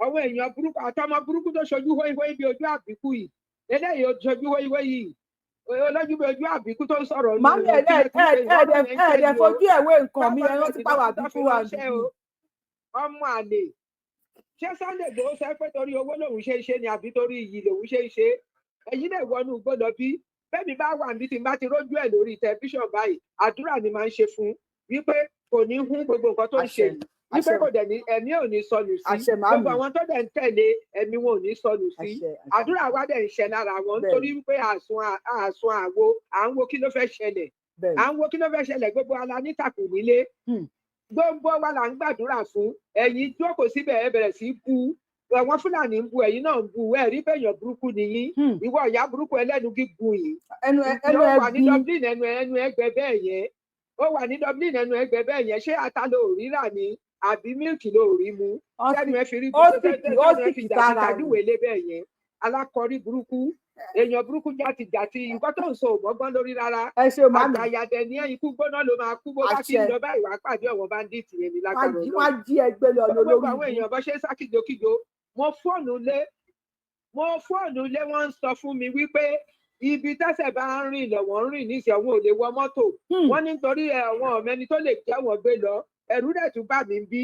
Àwọn èèyàn burúkú àtọmọ burúkú tó ṣojú hóíhóí bí ojú àbíkú yìí. Eléyìí ṣojú hóíhóí yìí. Olójú bí ojú àbíkú tó ń sọ̀rọ̀. Màmí ẹ̀ẹ́dẹ̀ fojú ẹ̀wé nǹkan mi ẹ̀rọ ti pàwọ́ àbíkú wa nìyí. Ọmọ àlè ṣé Sunday Igboho sọ pé torí owó lòun ṣe ń ṣe ni àbí torí iyì lòun ṣe ń ṣe? Ẹ̀yin lè wọnú gbọ́dọ̀ bí bẹ́ẹ̀ni bá wà níbi tí n bá ti rójú ẹ̀ lórí tẹlifíṣàn báyìí àdúrà ni máa ń ṣe fún wípé kò ní hún gbogbo nǹkan tó ń ṣe yìí wípé kò dẹ̀ ní ẹ̀mí ò ní sọnù sí gbogbo àwọn tó dẹ̀ ń tẹ̀lé ẹ̀mí wọn ò ní sọnù sí àdúrà wa dẹ̀ ń ṣẹ lára wọn nítorí wípé àsun àwo à ń wo kí ló fẹ́ ṣẹlẹ̀ gbogbo ala nítàkùn nílé gbogbo wa là ń gbàdúrà fún ẹ̀yin jókòó síbẹ̀ ẹ bẹ̀rẹ̀ sí bú àwọn Fúlàní ń bu ẹ̀yin náà ń bu ẹ rí bẹyàn burúkú nìyí ìwọ ìyá burúkú ẹlẹ́nu gígùn yìí ó wà ní Dublin ẹnu ẹgbẹ́ bẹ́ẹ̀ yẹn ó wà ní Dublin ẹnu ẹgbẹ́ bẹ́ẹ̀ yẹn ṣé ata ló rírà ní àbí mílìkì ló rí mu tẹ́nu ẹ fi rí ó sì dára tàdúwèé lé bẹ́ẹ̀ yẹn alákọ̀ọ́rí burúkú èèyàn burúkú jàtìjàtì nǹkan tó ń sọ ògbọ́ngbọ́n lórí rárá àgbàyàdẹ ní ikú gbóná ló máa kú bó bá ti ń lọ báyìí wàá pàdé ọ̀wọ́n báńdíìtì yẹn ní lágbára Ọlọ́run. wọ́n jí ẹgbẹ́ lọ lórí gbogbo àwọn èèyàn bó ṣe ń sá kíjokíjo mo fóònù lé wọ́n ń sọ fún mi wípé ibi tẹ́sẹ̀ bá ń rìn lọ́wọ́ ń rìn níṣẹ́ wọn ò lè wọ mọ́tò wọ́n nítorí àwọn ọ̀mẹ́ni tó lè jẹ́ wọn gbé lọ ẹ̀rú dẹ̀ tún bà mí bí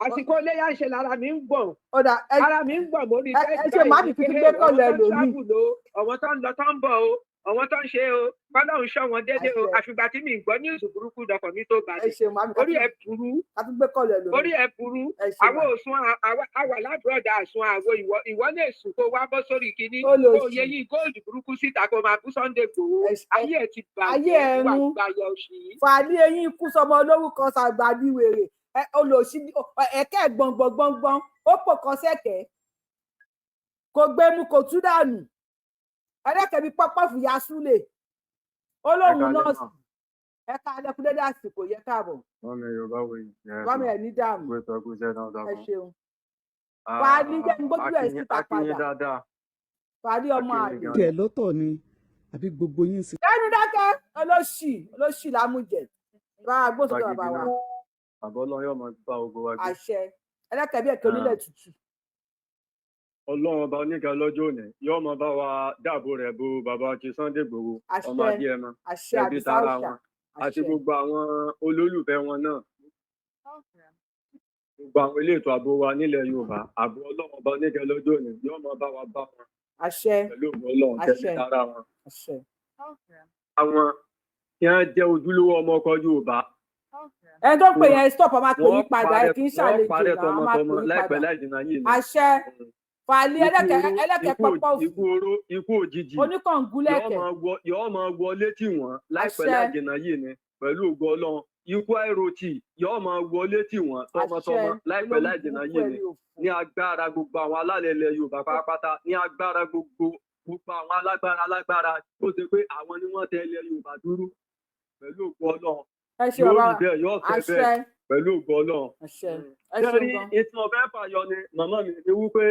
àsìkò iléyà ń ṣe lára mi ń gbọ̀n ara mi ń gbọ̀n mórí ẹ̀ṣẹ̀ má ti fi gbé kọ̀lọ̀ ẹlòmíì ọ̀wọ́n tó ń lọ tó ń bọ̀ o ọ̀wọ́n tó ń ṣe o kọ́lọ́ ń ṣọ́ wọn déédéé o àfìgbà tí mi gbọ́ ní ìṣù burúkú dọkàn mi tó balẹ̀ orí ẹ̀ burú àwọn òsùn àwà ládùúrọ̀dà àsùn àwọ ìwọ lè sùn kó wá bọ́ sórí kinní kó yẹ yín góòlù burúkú síta kó máa bú Sunday Igboho ayé ẹ̀ ti bàjẹ́ wà gbàyà òṣì yìí. fàálí eyín kú sọmọ olórúkọ sàgbàdì wèrè olóòṣì ẹ̀kẹ́ gbọ̀ngbọ̀ngbọ̀ngbọ̀n ó pò kan sẹ́kẹ̀ẹ́ kò gbé mu kò tú dànù ẹlẹ́kẹ̀bí pọ́pọ́fù ya súlẹ̀ olóhùn nọ́ọ̀sì ẹ̀ka alẹ́kùn dédé àsìkò yẹ káàbọ̀. wọ́n mi Yorùbá wo yìí. wọ́n mi ẹ̀ ní dààmú. gbé tọ́kù iṣẹ́ náà dákun. ẹ ṣeun. fàálí jẹ́ gbójú ẹ̀ síta padà. fàálí ọmọ àlè. tiẹ̀ lọ́tọ̀ ni àbí gbogbo yín sí. lẹ́nu dákẹ́ olóṣì lámújẹ bá a gbósùn bàbá wa. àbọ̀ Ọlọ́run yóò máa bá ogun wa gbé. àṣẹ ẹlẹ́kẹ̀bí ẹ̀kẹ́ onílẹ̀ tútù. Ọlọ́run ọba oníga lọ́jọ́ òní yóò máa bá wa dáàbò rẹ̀ bo bàbá ti Sunday Igboho ọmọ adéẹmọ ẹbí tara wọn àti gbogbo àwọn olólùfẹ́ wọn náà gbogbo àwọn ilé ètò ààbò wa nílẹ̀ Yorùbá ààbò Ọlọ́run ọba oníga lọ́jọ́ òní yóò máa bá wa bá wọn pẹ̀lú ògbó Ọlọ́run tẹ̀lé tara wọn. àwọn tí wọ́n jẹ́ ojúlówó ọmọ ọkọ Yorùbá. ẹ tó pè yẹn stop ọmọ akpè yí padà ẹ kì í ṣàlejò náà ọmọ akpè yí padà àṣẹ fàálí ẹlẹ́kẹ̀ pọ́pọ́ ikú òjijì oníkàngúlẹ̀kẹ̀ yóò máa wọlé tì wọ́n láìpẹ́ láìjìnà yìí ni pẹ̀lú ògo Ọlọ́run ikú àìròtì yóò máa wọlé tì wọ́n tọmọtọmọ láìpẹ́ láìjìnà yìí ni ní agbára gbogbo àwọn alálẹ̀ ilẹ̀ Yorùbá pátápátá ní agbára gbogbo àwọn alágbára tó ṣe pé àwọn ni wọ́n tẹ ilẹ̀ Yorùbá dúró pẹ̀lú ògo Ọlọ́run yóò rí bẹ́ẹ̀ yóò fẹ́ bẹ́ẹ̀ pẹ̀lú ògo Ọlọ́run. Sẹ́rí ìtàn ọ̀fẹ́ fàyọ ni màmá mi ní wípé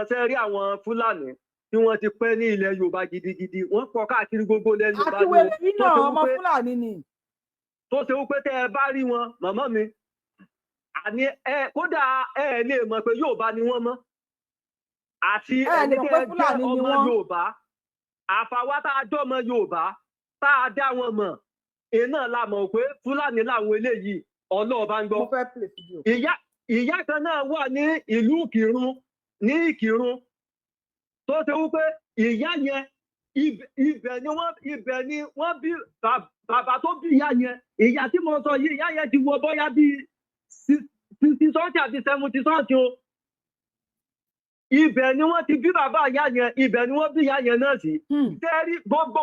sẹ́rí àwọn Fúlàní tí wọ́n ti pẹ́ ní ilẹ̀ Yorùbá gidigidi wọ́n pọ̀ káàkiri gbogbo ilẹ̀ Yorùbá ni wọ́n nínú ọmọ Fúlàní ni. tó ṣe wípé tẹ́ ẹ bá rí wọn màmá mi àní kódà ẹ lè mọ̀ pé Yorùbá ni wọ́n mọ́ àti ẹni tẹ́ ẹ jẹ́ ọmọ Yorùbá àfàwá tá a jọ́ ọmọ Yorùbá tá a dá wọn mọ̀ iná la mọ̀ pé Fúlàní làwọn eléyìí ọlọ́ọ̀bá ń gbọ́. ìyá kan náà wà ní ìlú Ìkìrun tó ṣe wípé ìyá yẹn ibẹ̀ ni wọ́n bí bàbá tó bí ìyá yẹn ìyá tí mo sọ yìí ìyá yẹn ti wọ bóyá bíi 60 sọ́ọ̀tì àti 70 sọ́ọ̀tì o. ibẹ̀ ni wọ́n ti bí bàbá ìyá yẹn ibẹ̀ ni wọ́n bí ìyá yẹn náà sí. tẹ́rí gbogbo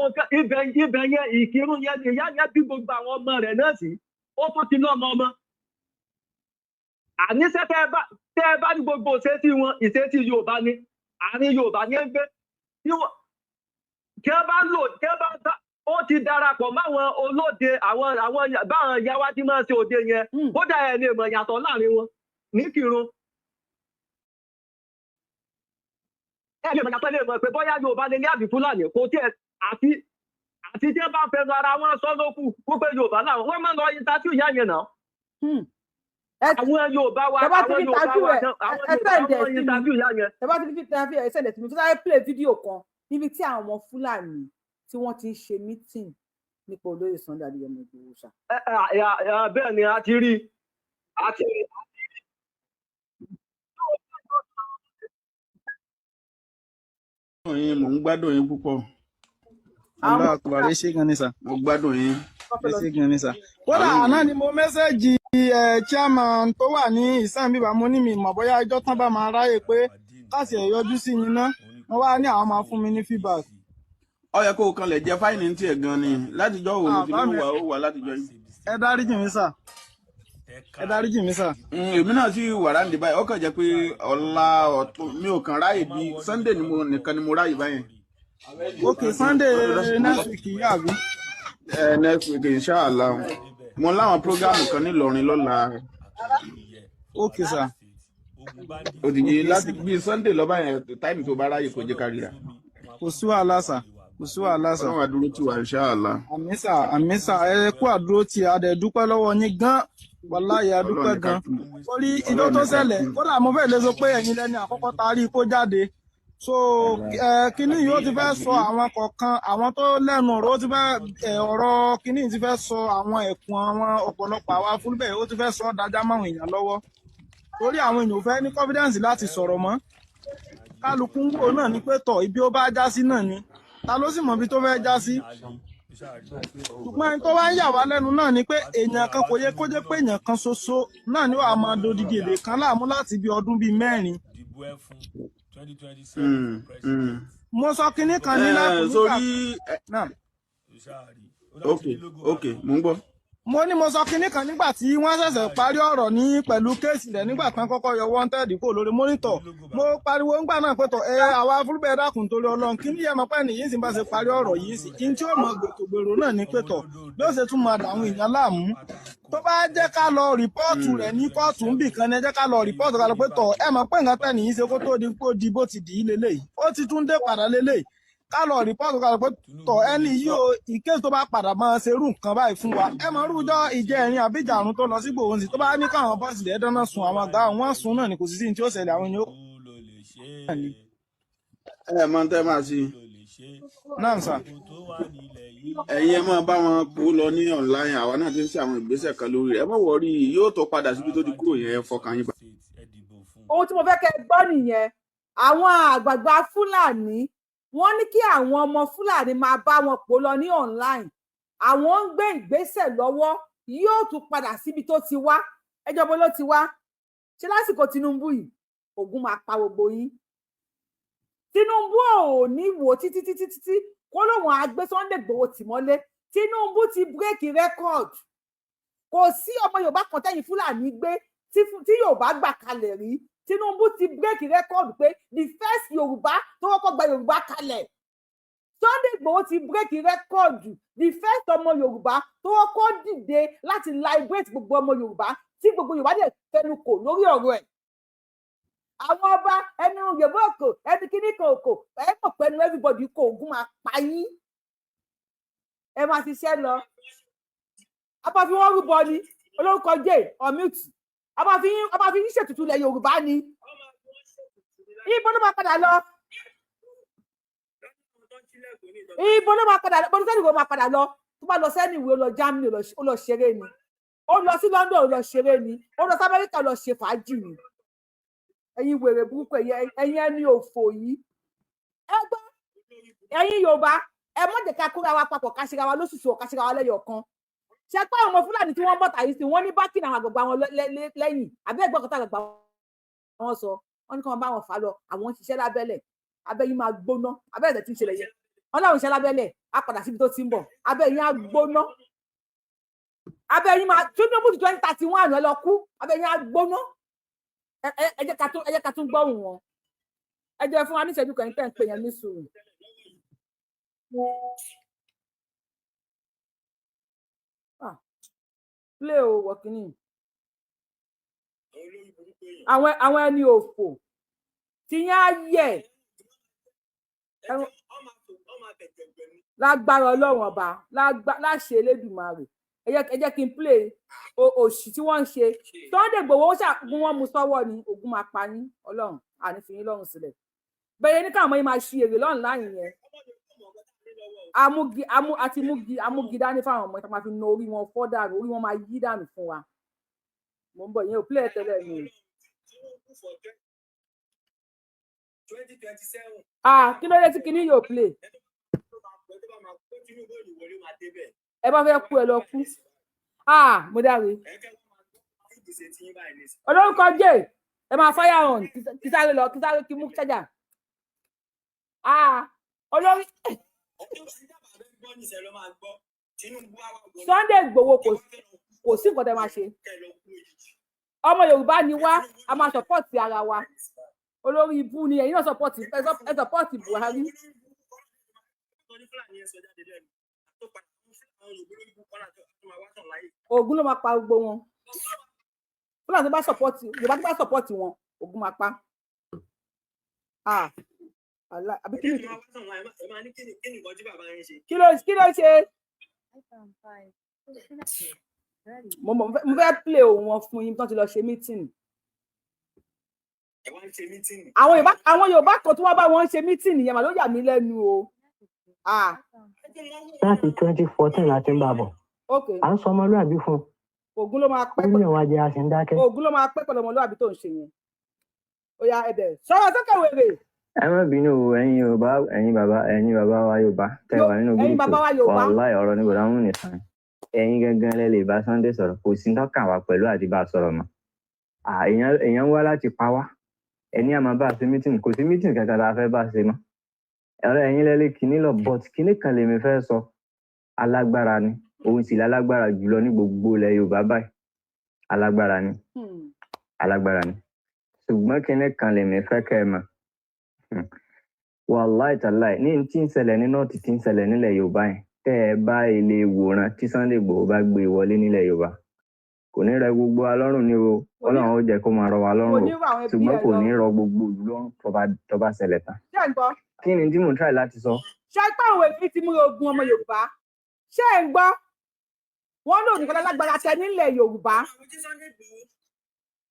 nǹkan ibẹ̀ yẹn Ìkìrun yẹn ìyá yẹn bí gbogbo àwọn ọmọ rẹ̀ náà sí ó tó ti lọ́mọ ọmọ. àníṣe tẹ́ ẹ bá ní gbogbo ìṣesí wọn ìṣesí Yorùbá ni àárín Yorùbá yẹn ń gbé tí ẹ bá ó ti darapọ̀ máwọn olóde àwọn báwọn ìyá wa ti máa ṣe òde yẹn kódà ẹ lè mọ̀ yàtọ̀ láàrin wọn níkìrun. ẹ lè mọ̀ yàtọ̀ lè mọ̀ pé bóyá Yorùbá lè ní àbí Fúlàní kò tiẹ̀ àti tí ẹ bá fẹnu ara wọn sọ lókù wípé Yorùbá làwọn wọ́n máa ń lọ interview ìyá yẹn náà. àwọn Yorùbá wa àwọn Yorùbá wọn interview ìyá yẹn. ẹ bá ti fi interview ẹ sẹ́lẹ̀ tí mo tún sáré play fídíò kan níbi tí àwọn ọmọ Fúlàní tí wọ́n ti ń ṣe meeting nípa olóyè Sunday Adéyẹmọ Ìgbòho ṣá. bẹ́ẹ̀ ni a ti rí mò ń gbádùn yín púpọ̀. Allah akbar, ṣé gan ni sà. Mo gbádùn yín. Ṣé gan ni sà. Kódà àná ni mo mẹ́sẹ̀jì chairman tó wà ní ìsàn bíbá mo ní mi mọ̀ bóyá ẹjọ́ tán bá máa ráyè pé káàsì ẹ̀ yọjú sí yín náà wọ́n wá ní àwọn máa fún mi ní feedback. Ó yẹ kó o kan lè jẹ fáìní tiẹ̀ gan ni látijọ́ wo ló ti ní wà látijọ́ yìí. Ẹ dáríjì mi sà. Ẹ dáríjì mi sà. Èmi náà sì wà ráǹdì báyìí ó kàn jẹ́ pé ọ̀la ọ̀tún mi ò kàn ráyè bí Sunday nìkan ni mo ráyè báyìí. Ok, Sunday next week yìí àbí. Next week inshallah. mo láwọn prógámù kan nílọrin lọ́la. Okay sir. Ó ti yé láti bí Sunday lọ́ba yẹn táìmù tó bá ráyè kó jẹ́ ká ríra. Kò sí wàhálà sà. Kò sí wàhálà sà. Ọlọ́run àdúró tí wà inshallah. Àmín sà ẹ kú àdúró tí a dẹ̀ dúpẹ́ lọ́wọ́ yín gan. Wàláhì a dúpẹ́ gan. Orí ijó tó ṣẹlẹ̀ kódà mo fẹ́ lè sọ pé ẹ̀yin lẹ́ni àkọ́kọ́ tá a rí kó jáde. So kíní yìí ó ti fẹ́ sọ àwọn kọ̀ọ̀kan àwọn tó lẹ́nu ọ̀rọ̀ ó ti fẹ́ ọ̀rọ̀ kíní yìí ti fẹ́ sọ àwọn ẹ̀kún àwọn ọ̀pọ̀lọpọ̀ àwa fúlbẹ̀ ó ti fẹ́ sọ dájá máwọn èèyàn lọ́wọ́ torí àwọn èèyàn ò fẹ́ ní confidence láti sọ̀rọ̀ mọ́ kálukú ń wò náà ní pé tọ̀ ibi ó bá já sí náà ni ta ló sì mọ̀ ibi tó fẹ́ já sí ṣùgbọ́n ẹni tó wá ń yà wá lẹ́nu náà ni pé èèyàn kan kò yẹ kó jẹ́ pé èèyàn kan ṣoṣo náà ni wàá máa dodidi èdè kan láàmú láti bí ọdún bíi 4. Mo sọ kinní kan ní láti sórí náà. Ok mo ń gbọ́. Mo ní mo sọ kinní kan nígbà tí wọ́n ṣẹ̀ṣẹ̀ parí ọ̀rọ̀ ní pẹ̀lú kéèsì rẹ̀ nígbà tán kọ́kọ́ yọ wanted kó lórí mọ́nítọ̀ mo pariwo ńgbà náà pé tọ̀ àwa fúlùbẹ̀ dákun torí Ọlọ́run kí ni yẹn mọ̀ pé nìyí sì bá ṣe parí ọ̀rọ̀ yìí sí kí n tí ó mọ gbòkògbèrò náà ní pé tọ̀ bí ó ṣe tún máa dà àwọn èèyàn láàmú tó bá jẹ́ ká lọ rìpọ́ọ̀tù rẹ̀ ní kóòtù ńbì kan ní ẹ jẹ́ ká lọ rìpọ́ọ̀tù ká lọ pé tọ̀ ẹ mọ̀ pé nǹkan tẹ̀ nìyí ṣe kó tó di kó di bó ti dì í lélẹ́yìí ó ti tún dé padà lélẹ́yìí ká lọ rìpọ́ọ̀tù ká lọ pé tọ̀ ẹni yìí o ìkéde tó bá padà máa ṣe irú nǹkan báyìí fún wa ẹ mọ̀ rújọ́ ìjẹrin àbíjàrún tó lọ sí Ìgbòho sí tó bá ní káwọn bọ́ọ̀sì lẹ́ẹ̀ dáná sun àwọn àga wọn sun náà ni kò sí sí ní tí ó ṣẹlẹ̀ àwọn ènìyàn. Ẹ mọ tẹ́ máa ṣe. Náà sà. Ẹ̀yin ẹ máa bá wọn kó lọ ní online àwa náà ti ń ṣe àwọn ìgbésẹ̀ kan lórí rẹ̀ ẹ mọ̀ wọ́rí yóò tó padà síbi tó ti kúrò yẹn fọkàn yín bá. Ohun tí mo fẹ́ kẹ́ gbọ́ nìyẹn àwọn àgbààgbà Fúlàní wọ́n ní kí àwọn ọmọ Fúlàní máa bá wọn pò lọ ní online àwọn ń gbé ìgbésẹ̀ lọ́wọ́ yóò tún padà síbi tó ti wá ẹjọ́ bó ló ti wá ṣe lásìkò Tinubu yìí ogun máa pa gbogbo yín Tinubu ò ní wò títí kó lóun á gbé Sunday Igboho tì mọ́lé Tinubu ti bírèkì record kò sí ọmọ Yorùbá kan tẹ́yìn Fúlàní gbé tí Yorùbá gbà kalẹ̀ rí Tinubu ti bírèkì record pé the first Yorùbá tó kọ́kọ́ gba Yorùbá kalẹ̀ Sunday Igboho ti bírèkì record the first ọmọ Yorùbá tó kọ́kọ́ dìde láti liberate gbogbo ọmọ Yorùbá tí gbogbo Yorùbá dẹ̀ fẹnu kò lórí ọ̀rọ̀ ẹ̀ àwọn ọba ẹni Yorùbá òkò ẹni kíní kan òkò ẹ mọ̀ pẹ̀lú everybody kò ogun máa pa yín ẹ máa ṣiṣẹ́ lọ abá fi wọ́n rúbọ ni olórúkọ jẹ́ ọ̀mùtì abá fi yín ṣètùtù ilẹ̀ Yorùbá ni ibo ló máa padà lọ ibo ló máa padà lọ bó ní sẹ́ni ìwé máa padà lọ tó bá lọ sẹ́ni ìwé ó lọ Germany ó lọ ṣeré ni ó lọ sí London ó lọ ṣeré ni ó lọ sí Amẹ́ríkà ó lọ ṣe fàájì ni ẹ̀yin wèrè burúkú ẹ̀yin ẹni òfò yìí ẹ gbọ́ ẹ̀yin Yorùbá ẹ mọ̀ jẹ́ ká kóra wa papọ̀ ká ṣe ra wa lóṣooṣù ká ṣe ra wa lẹ́yọ̀ kan ṣe pé àwọn ọmọ Fúlàní tí wọ́n bọ̀ tàyí sí wọ́n ní bákì náà àgbàgbà wọn lẹ́yìn àbí ẹ̀gbọ́n kan tá àgbàgbà wọn sọ wọ́n ní kí wọ́n bá wọn fà lọ àwọn ṣiṣẹ́ lábẹ́lẹ̀ abẹ́yìn máa gbóná abẹ́rẹ́ tí ń ṣẹlẹ̀ yẹn wọ́n láwọn ṣiṣẹ́ lábẹ́lẹ̀ á padà síbi tó ti ń bọ̀ abẹ́yìn á gbóná abẹ́yìn máa Tinubu 2031 ẹ lọ kú abẹ́yìn á gbóná ẹ jẹ́ ká tún gbọ́hùn wọn ẹ jẹ́ fún wa ní ìṣẹ́jú kan tẹ́ ń pè yẹn ní sùúrù. Play o wọ̀kìnì àwọn ẹni òfò tí yẹn á yẹ lágbára Ọlọ́run ọba láṣẹ Elédùmarè ẹ jẹ́ kí n play òṣì tí wọ́n ń ṣe Sunday Igboho ṣàkóso wọn mú sọ́wọ́ ni ogun máa pa yín Ọlọ́run àní fi yín lọ́rùn sílẹ̀ bẹ́ẹ̀ ní káwọn yín máa ṣe èrè lọ́rùn láyìn yẹn amúgi dání fáwọn ọmọ ìta máa fi na orí wọn fọ́ dànù orí wọn máa yí dànù fún wa mo ń bọ̀ yẹn ò play tẹ́lẹ̀ ni. Kí ló dé tí kinní yóò play ẹ bá fẹ́ kú ẹ lọ kú mo dáre olórúkọ jẹ ẹ máa fire on kí sáré lọ kí sáré kí mú ṣájà olórí Sunday Igboho kò sí nǹkan tẹ máa ṣe ọmọ Yorùbá ni wá a máa support ara wa olórí ibú ni ẹ̀yin náà support Buhari Ògún ló máa pa gbogbo wọn. Fúlàní tó bá support Yorùbá tó bá support wọn Ògún máa pa. Àbí kí ló ṣe? Mo fẹ́ play ohùn wọn fún yín tó ti lọ ṣe meeting. Àwọn Yorùbá kan tí wọ́n bá wọn ṣe meeting yẹn mà ló yà mí lẹ́nu o. Láti 2014 láti ń bá bọ̀. À ń sọ ọmọlúwàbí fún un. Ògún ló máa pẹ́ pẹ̀lú ìwà jẹ́ àṣẹ ń dákẹ́. Ògún ló máa pẹ́ pẹ̀lú ọmọlúwàbí tó ń ṣe yẹn. Ó yá ẹ̀bẹ̀ sọ̀rọ̀ sókè wèrè. Ẹ má bínú ẹ̀yin Yorùbá ẹ̀yin bàbá wa Yorùbá tẹ́ wà nínú gúrúùpù wàláì ọ̀rọ̀ ní bọ̀dá mú nìkan. Ẹ̀yin gangan lẹ lè bá Sunday sọ̀rọ̀ kò sí tọ́kàn wá pẹ̀lú àti bá sọ̀rọ̀ mọ́. Èèyàn wá láti pa wá. Ẹni àmọ́ bá ṣe mítìn kò sí mítìn kankan tá a fẹ́ bá ṣe mọ́. Ọ̀rọ̀ ẹ̀yin lẹ́lẹ́ kìíní lọ but kìíní kan lèmi fẹ́ sọ alágbára ni òun sì lálágbára jùlọ ní gbogbo ilẹ̀ Yorùbá báyìí alágbára ni ṣùgbọ́n kìíní kan lèmi fẹ́ kẹ́ ẹ mọ̀ wàláì tàláì ní tí ń ṣẹlẹ̀ ní nọ́ọ̀tì tí ń ṣẹlẹ̀ nílẹ̀ Yorùbá yẹn tẹ́ ẹ bá ilé ìwòran tí Sunday Igboho bá gbé wọlé nílẹ̀ Yorùbá kò ní rẹ gbogbo wa lọ́rùn ní o Ọlọ́run ó jẹ́ kó máa rọ wa lọ́rùn o ṣùgbọ́n kò ní rọ gbogbo ìlú lọ́rùn tó bá ṣẹlẹ̀ tán. Kí ni tí mò ń try láti sọ? Ṣé pé àwọn èmi ti mú ogun ọmọ Yorùbá? Ṣé ẹ̀ ń gbọ́? Wọ́n lóun nìkan lágbára tẹ nílẹ̀ Yorùbá.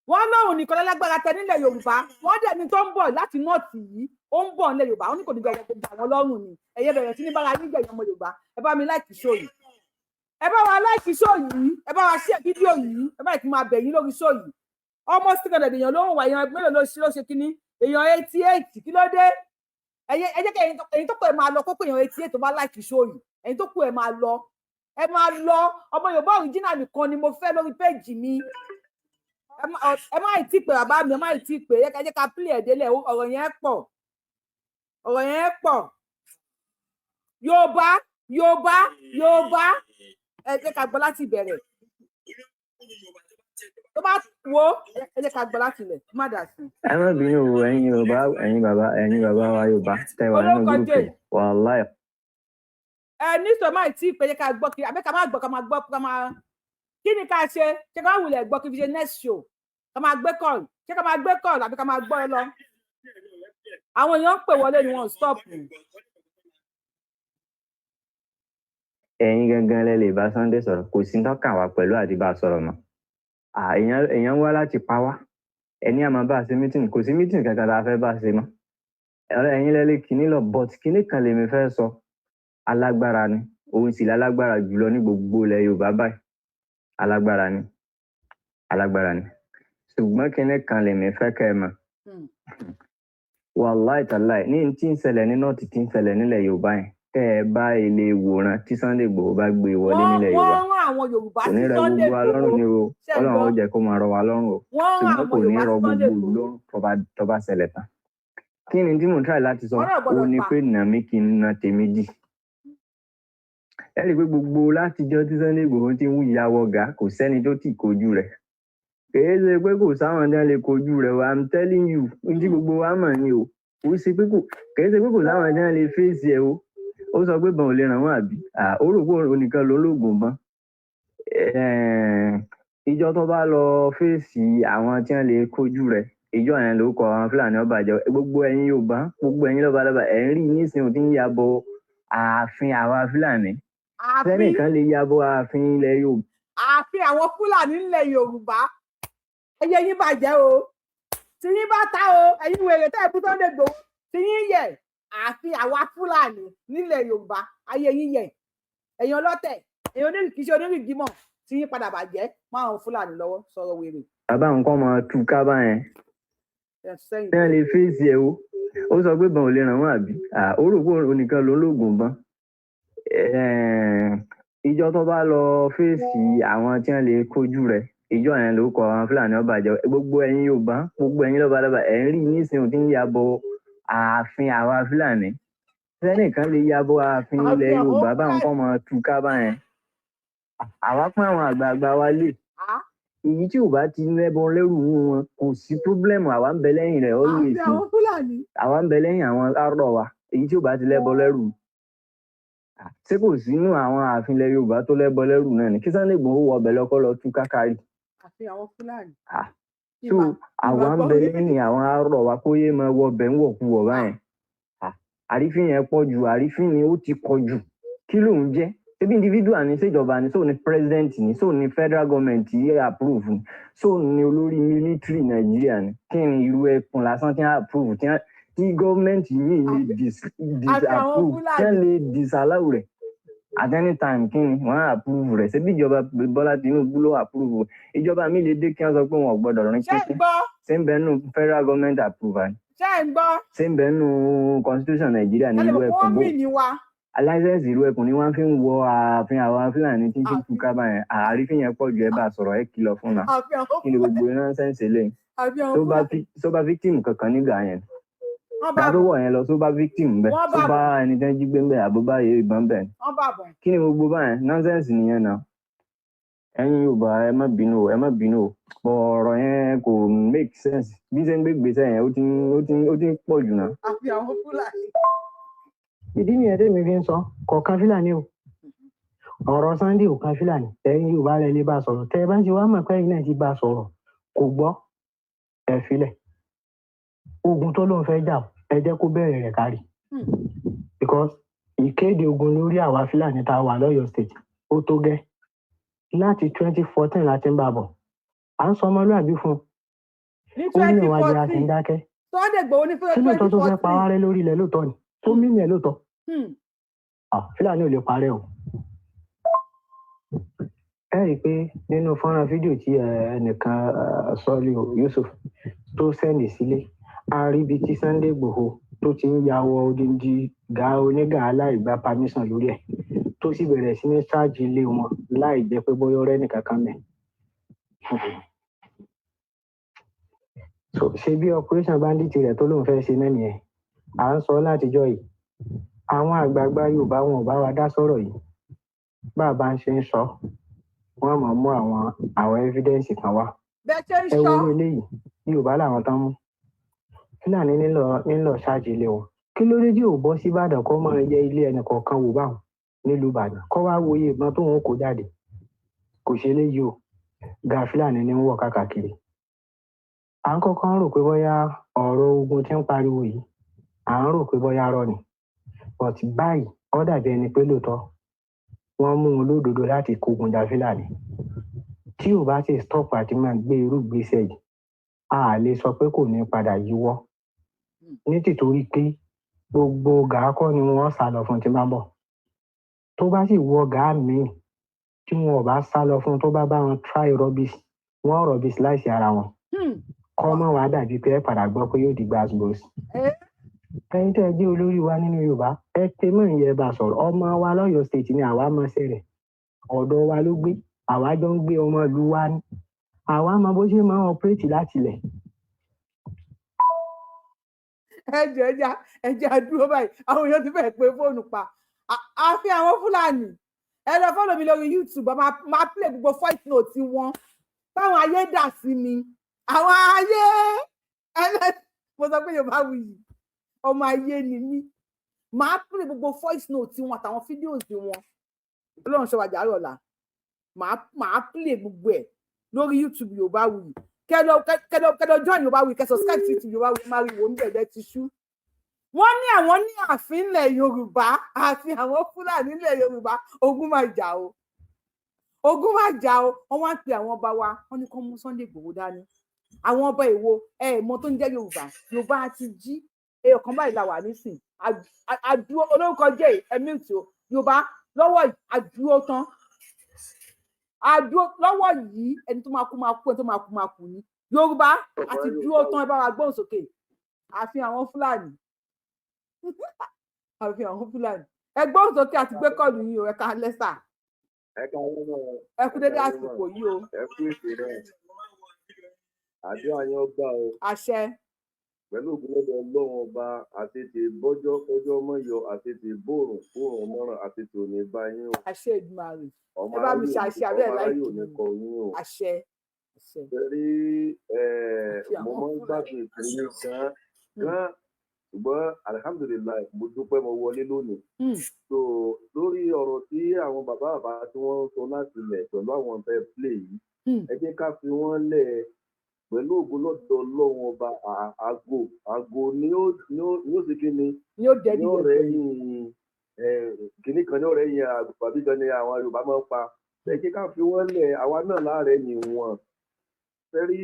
Wọ́n lóun nìkan lágbára tẹ nílẹ̀ Yorùbá. Wọ́n dẹ̀ ní tó ń bọ̀ láti nọ́ọ̀tì yìí ó ń bọ̀ nílẹ̀ Yorùbá. Wọ́n ní kò ní gbẹ̀yẹ̀ gbogbo àwọn lọ́rùn ni. Ẹ̀yẹ bẹ̀rẹ̀ sí ní bára nígbẹ̀yẹ̀ ọmọ Yorùbá. Ẹ bá mi láìkì ṣó yìí. Ẹ bá wa láìkì ṣó yìí. Ẹ bá wa share fídíò yìí. Ẹ bá ìkí máa bẹ̀ yín lórí ṣó yìí. Almost 300 èèyàn ló ń wà èèyàn mélòó ló ṣe kíní? Èèyàn 88 kí ló dé? Ẹ jẹ́ kí ẹ̀yin tó kù ẹ máa lọ kókó èèyàn 88 tó bá láìkì ṣó yìí. Ẹ̀yin tó kù ẹ máa lọ ọmọ Yorùbá original nìkan ni mo fẹ́ lórí péjì mi. Ẹ má tí pé bàbá mi ẹ má tí pé ẹ jẹ́ ká play ẹ̀dẹ́lẹ̀ ọ̀rọ̀ yẹn pọ̀ Yorùbá ẹ jẹ́ ká gbọ́ láti ìbẹ̀rẹ̀ tó bá wo ẹ jẹ́ ká gbọ́ láti ilẹ̀ má dà sí. Ẹ má bínú ẹ̀yin Yorùbá ẹ̀yin bàbá wa Yorùbá tẹ́ wà nínú gúrúùpù wàláì. Ní sọ máa tí pé ká gbọ́ kí abẹ́ ká máa gbọ́ ká máa kí ni ká ṣe ṣé ká wulẹ̀ gbọ́ kí fi ṣe next show ká máa gbé call ṣé ká máa gbé call àbí ká máa gbọ́ lọ. Àwọn èèyàn ń pè wọlé ni wọ́n stop. Ẹ̀yin gangan lẹ lè bá Sunday sọ̀rọ̀ kò sí tọ́kàn wá pẹ̀lú àti bá sọ̀rọ̀ mọ́. Èèyàn wá láti pa wá ẹni àmọ́ bá ṣe mítìn kò sí mítìn kankan tá a fẹ́ bá ṣe mọ́. Ọ̀rọ̀ ẹ̀yin lẹ́lẹ́ kìíní lọ but kìíní kan lèmi fẹ́ sọ alágbára ni òun sì lálágbára jùlọ ní gbogbo ilẹ̀ Yorùbá báyìí alágbára ni ṣùgbọ́n kìíní kan lèmi fẹ́ kẹ́ ẹ mọ̀ wàláì tàláì ní tí ń ṣẹlẹ̀ ní nọ́ọ̀tì tí ń ṣẹlẹ̀ nílẹ̀ Yorùbá yẹn tẹ́ ẹ bá ilé ìwòran tí Sunday Igboho bá gbé wọlé nílẹ̀ Yorùbá kò ní rẹ gbogbo wa lọ́rùn ní o Ọlọ́run ó jẹ́ kó máa rọ wa lọ́rùn o ṣùgbọ́n kò ní rọ gbogbo ìlú lọ́rùn tó bá ṣẹlẹ̀ tán. Kí ni tí mò ń try láti sọ ó ní pé nàmí kí n na tèmi dì. Ẹ rí i pé gbogbo látijọ́ tí Sunday Igboho ti ń ìyàwó ọ̀gá kò sẹ́ni tó tì kojú rẹ̀ kìí ṣe pé kò sáwọn tí wọ́n lè kojú rẹ̀ o I'm telling you tí gbogbo wa mọ̀ ni o kìí ṣe pé kò sáwọn tí wọ́n lè fèsì ẹ̀ o ó sọ pé bọ̀n ò lè ràn wọ́n àbí ó rò pé onìkan ló lóògùn bọ́n ìjọ tó bá lọ fèsì àwọn tí wọ́n lè kojú rẹ̀ ìjọ yẹn ló kọ àwọn Fúlàní ọbàjẹ́ gbogbo ẹ̀yin Yorùbá gbogbo ẹ̀yin lọ́balọ́ba ẹ̀ ń rí nísìnyí tí ń yabọ̀ ààfin àwa Fúlàní sẹ́nìkan lè yabọ̀ ààfin ilẹ̀ Yorùbá. Ààfin àwọn Fúlàní ilẹ̀ Yorùbá ẹyẹ yín bàjẹ́ o tí yín bá ta o ẹ̀yin wèrè tẹ́ ẹ bú Sunday Igboho tí yín yẹ ààfin àwa Fúlàní nílẹ̀ Yorùbá ayé yín yẹ ẹ̀yin ọlọ́tẹ̀ ẹ̀yin onírìkíṣẹ́ onírìgímọ̀ tí yín padà bàjẹ́ mọ́ àwọn Fúlàní lọ́wọ́ sọ̀rọ̀ wèrè. Bàbá nǹkan máa tú kábà yẹn tí wọ́n lè fèsì ẹ̀ o ó sọ pé bọ̀n ò lè ràn wọ́n àbí ó rò pé onìkan ló lóògùn bọ́n ìjọ tó bá lọ fèsì àwọn tí wọ́n lè kojú rẹ̀ ìjọ yẹn ló kọ àwọn Fúlàní ọbàjẹ́ gbogbo ẹ̀yin Yorùbá gbogbo ẹ̀yin lọ́balọ́ba ẹ̀ ń rí nísìnyí tí ń yabọ̀ ààfin àwa Fúlàní sẹ́nìkan lè yabọ̀ ààfin ilẹ̀ Yorùbá bá nǹkan máa tú kábà yẹn àwa pín àwọn àgbààgbà wa lè èyí tí ò bá ti lẹ́bọn lẹ́rù wọn kò sí pírọ́blẹ́mù àwa ń bẹ lẹ́yìn rẹ̀ always àwa ń bẹ lẹ́yìn àwọn arọ̀ wa èyí tí ò bá ti lẹ́bọn lẹ́rù ṣé kò sínú àwọn ààfin ilẹ̀ Yorùbá tó lẹ́bọ lẹ́rù náà ni kí Sunday Igboho wọ ọbẹ̀ lọ́kọ́ lọ tú kákàrí. àfi àwọn Fúlàní. so àwọn ń bẹ lẹ́yìn àwọn arọ̀ wa kó yé máa wọ ọbẹ̀ ń wọ̀ kú wọ̀ báyẹn. àrífín yẹn pọ̀ jù àrífín ni ó ti kọ jù kí ló ń jẹ́ ṣebí individual ni ṣèjọba ni so ni president ni so ni federal government yẹ approve ni so ni olórí military Nàìjíríà ni kí ni irú ẹkùn lásán tí wọ́n approve tí gọ́ọ̀mẹ̀ntì yìí lè disapprove tí wọ́n lè disallow rẹ̀ at any time kí ni wọ́n approve rẹ̀ ṣebí ìjọba Bọ́lá Tinubu ló approve ìjọba mi lè dé kí wọ́n sọ pé wọn ò gbọ́dọ̀ rìn pínpín ṣé ń bẹ nù federal government approval ni ṣé ń bẹ nù constitution Nàìjíríà ní irú ẹkùn bó aláìsẹ̀nsì irú ẹkùn ni wọ́n fi ń wọ ààfin àwọn Fúlàní tí kí kú kábà yẹn àrífín yẹn pọ̀ jù ẹ bá sọ̀rọ̀ ẹ kìlọ̀ fún wa kí ni gbogbo nonsense lẹ́yìn tó bá victim kankan nígbà yẹn dábòwọ̀ yẹn lọ tó bá victim bẹ́ẹ̀ tó bá ẹni tẹ́ jí gbé ń bẹ̀ àbúbá yẹ ìbọn bẹ̀ kí ni gbogbo báyẹn nonsense nìyẹn náà ẹ̀yin Yorùbá ẹ má bínú o ọ̀rọ̀ yẹn kò make sense bí ṣe ń gbé gbèsè yẹn ó ti ń pọ̀ jù náà. ìdí nìyẹn tèmi fi ń sọ kọ̀ọ̀kan Fúlàní o ọ̀rọ̀ Sunday ò kan Fúlàní ẹ̀yin Yorùbá rẹ̀ lè bá a sọ̀rọ̀ tẹ́ ẹ bá ń ṣe wá mọ̀ pé ẹ̀yin náà ti bá a sọ̀rọ̀ kò gbọ́ ẹ filẹ̀ ogun tó lóun fẹ́ jà ẹ jẹ́ kó bẹ̀rẹ̀ rẹ̀ kárí because ìkéde ogun lórí àwa Fúlàní tá a wà lọ́yọ̀ state ó tó gẹ́ láti 2014 láti ń bá bọ̀ à ń sọ ọmọlúwàbí fún un ó ní ìwà jẹ́ àti ń dákẹ́ kí lóòótọ́ tó fẹ́ pa wá rẹ́ lórí ilẹ̀ lóòótọ́ ni tó mímì ẹ̀ lóòótọ́ Fúlàní ò lè parẹ́ o ẹ rí i pé nínú fọ́nrán fídíò tí ẹnìkan sọ́ọ́lì Yusuf tó sẹ́ndì sílé a rí ibi tí Sunday Igboho tó ti ń ya wọ odindi ga onígà aláìgbà permission lórí ẹ̀ tó sì bẹ̀rẹ̀ sí ní ṣáàjì ilé wọn láì jẹ́ pé bóyá ọ̀rẹ́ nìkan kan mẹ́. ṣe bí operation bandit rẹ̀ tó lóun fẹ́ ṣe náà nìyẹn à ń sọ látijọ́ yìí àwọn àgbààgbà Yorùbá wọn ò bá wa dá sọ̀rọ̀ yìí bàbá ń ṣe ń sọ wọ́n máa mú àwọn evidence kan wá ẹ wo eléyìí Yorùbá làwọn tán mú Fúlàní nílò ṣáàjì ilé wọn kí ló dé tí ò bọ́ sí Ìbàdàn kó máa yẹ ilé ẹnì kọ̀ọ̀kan wò báwọn nílùú Ìbàdàn kó wá wòye ìbọn tó wọn kó jáde kò ṣe léyìí o ga Fúlàní ní ń wọ̀ káàkiri à ń kọ́kọ́ ń rò pé bóyá ọ̀rọ̀ ogun tí ń pariwo yìí à ń rò pé bóyá rọ ni but báyìí ó dàbí ẹni pé lóòótọ́ wọ́n mú un lódodo láti kógun jà Fúlàní tí ò bá sì stop àti máa gbé irú ìgbésẹ̀ yìí a lè sọ pé kò ní padà yíwọ́ ní tìtorí pé gbogbo gàákọ́ ni wọ́n sá lọ fún tí bá bọ̀ tó bá sì wọ gàá míì tí wọn ò bá sá lọ fún tó bá bá wọn try rubbish wọn rubbish láìsí ara wọn kọ́ mọ́ wàá dàbí pé ẹ padà gbọ́ pé yóò di gbàgbós. ẹ̀yin tẹ́ ẹ jẹ́ olórí wa nínú Yorùbá ẹ pé mọ̀ ìyẹn bá sọ̀rọ̀ ọmọ wa lọ́yọ̀ state ni àwa mọ̀ọ́sẹ̀ rẹ̀ ọ̀dọ̀ wa ló gbé àwa jọ ń gbé ọmọ ìlú wa ní àwa mọ bó ṣe máa ń ọpẹ́rẹ́tì láti ilẹ̀. ẹjẹ àdúró báyìí àwọn èèyàn ti fẹ́ẹ̀ pé fóònù pa àfi àwọn Fúlàní ẹ lọ fọ́lọ̀ mi lórí YouTube máa play gbogbo voice note wọn táwọn ayé dà sí mi àwọn ayé mo sọ pé Yorùbá wù yìí ọmọ ayé ni mí máa play gbogbo voice note wọn àtàwọn fídíòs wọn Ọlọ́run ṣe wàjà rọ̀lá máa play gbogbo ẹ̀ lórí YouTube Yorùbá wù yìí kẹdọ join Yorùbá wù yìí kẹ subscribe sí YouTube Yorùbá wù yìí máa rí wo níbẹ̀ ti ṣú. wọ́n ní àwọn ní ààfin ilẹ̀ Yorùbá àti àwọn Fúlàní ilẹ̀ Yorùbá ogun máa jà o wọ́n wá ń pe àwọn ọba wa wọ́n ní kó mú Sunday Igboho dání àwọn ọba Ìwó mọ tó ń jẹ́ Yorùbá ti jí èèyàn kan báyìí la wà nísìn àdúró olórúkọ jẹ́ ẹ̀mí ìtò Yorùbá lọ́wọ́ àdúró tán lọ́wọ́ yìí ẹni tó máa kú ẹni tó máa kú ní Yorùbá àti dúró tán ẹ bá wa gbóhùn sókè àfi àwọn Fúlàní ẹ gbóhùn sókè àti gbé kọ́ọ̀lù yìí o ẹ ká lẹ́sà ẹ kú dédé àsìkò yìí o ẹ kú ìṣe náà àdúrà yẹn gbà o àṣẹ pẹ̀lú ògbólọ́dọ̀ Ọlọ́run ọba àtètè bọ́jọ́ kọjọ́ mọ́yọ àtètè bòrùn fòrùn mọ́ràn àtètè òní bá yín o. àṣẹ Èdùmàrè ẹ bá mi ṣàṣẹ abẹ́ ẹ̀ láìpẹ́ àṣẹ. torí mo máa ń gbádùn ìpínlẹ̀ gan ṣùgbọ́n alihamudulilayi mo dúpẹ́ mo wọlé lónìí. So lórí ọ̀rọ̀ tí àwọn bàbá tí wọ́n sọ láti ilẹ̀ pẹ̀lú àwọn fẹ́ play yìí ẹ jẹ́ ká fi wọ́n lẹ̀ pẹ̀lú ògo lọ́dọ̀ Ọlọ́run ọba àgò ni ó ṣe kí ni ni ó rẹ́yìn kìnnì kan ní ọ̀rẹ́ yẹn àgbàbí gan ni àwọn Yorùbá máa ń pa ẹ jẹ́ ká fi wọ́n lẹ̀ àwa náà láàrẹ̀ ni wọ́n fẹ́rí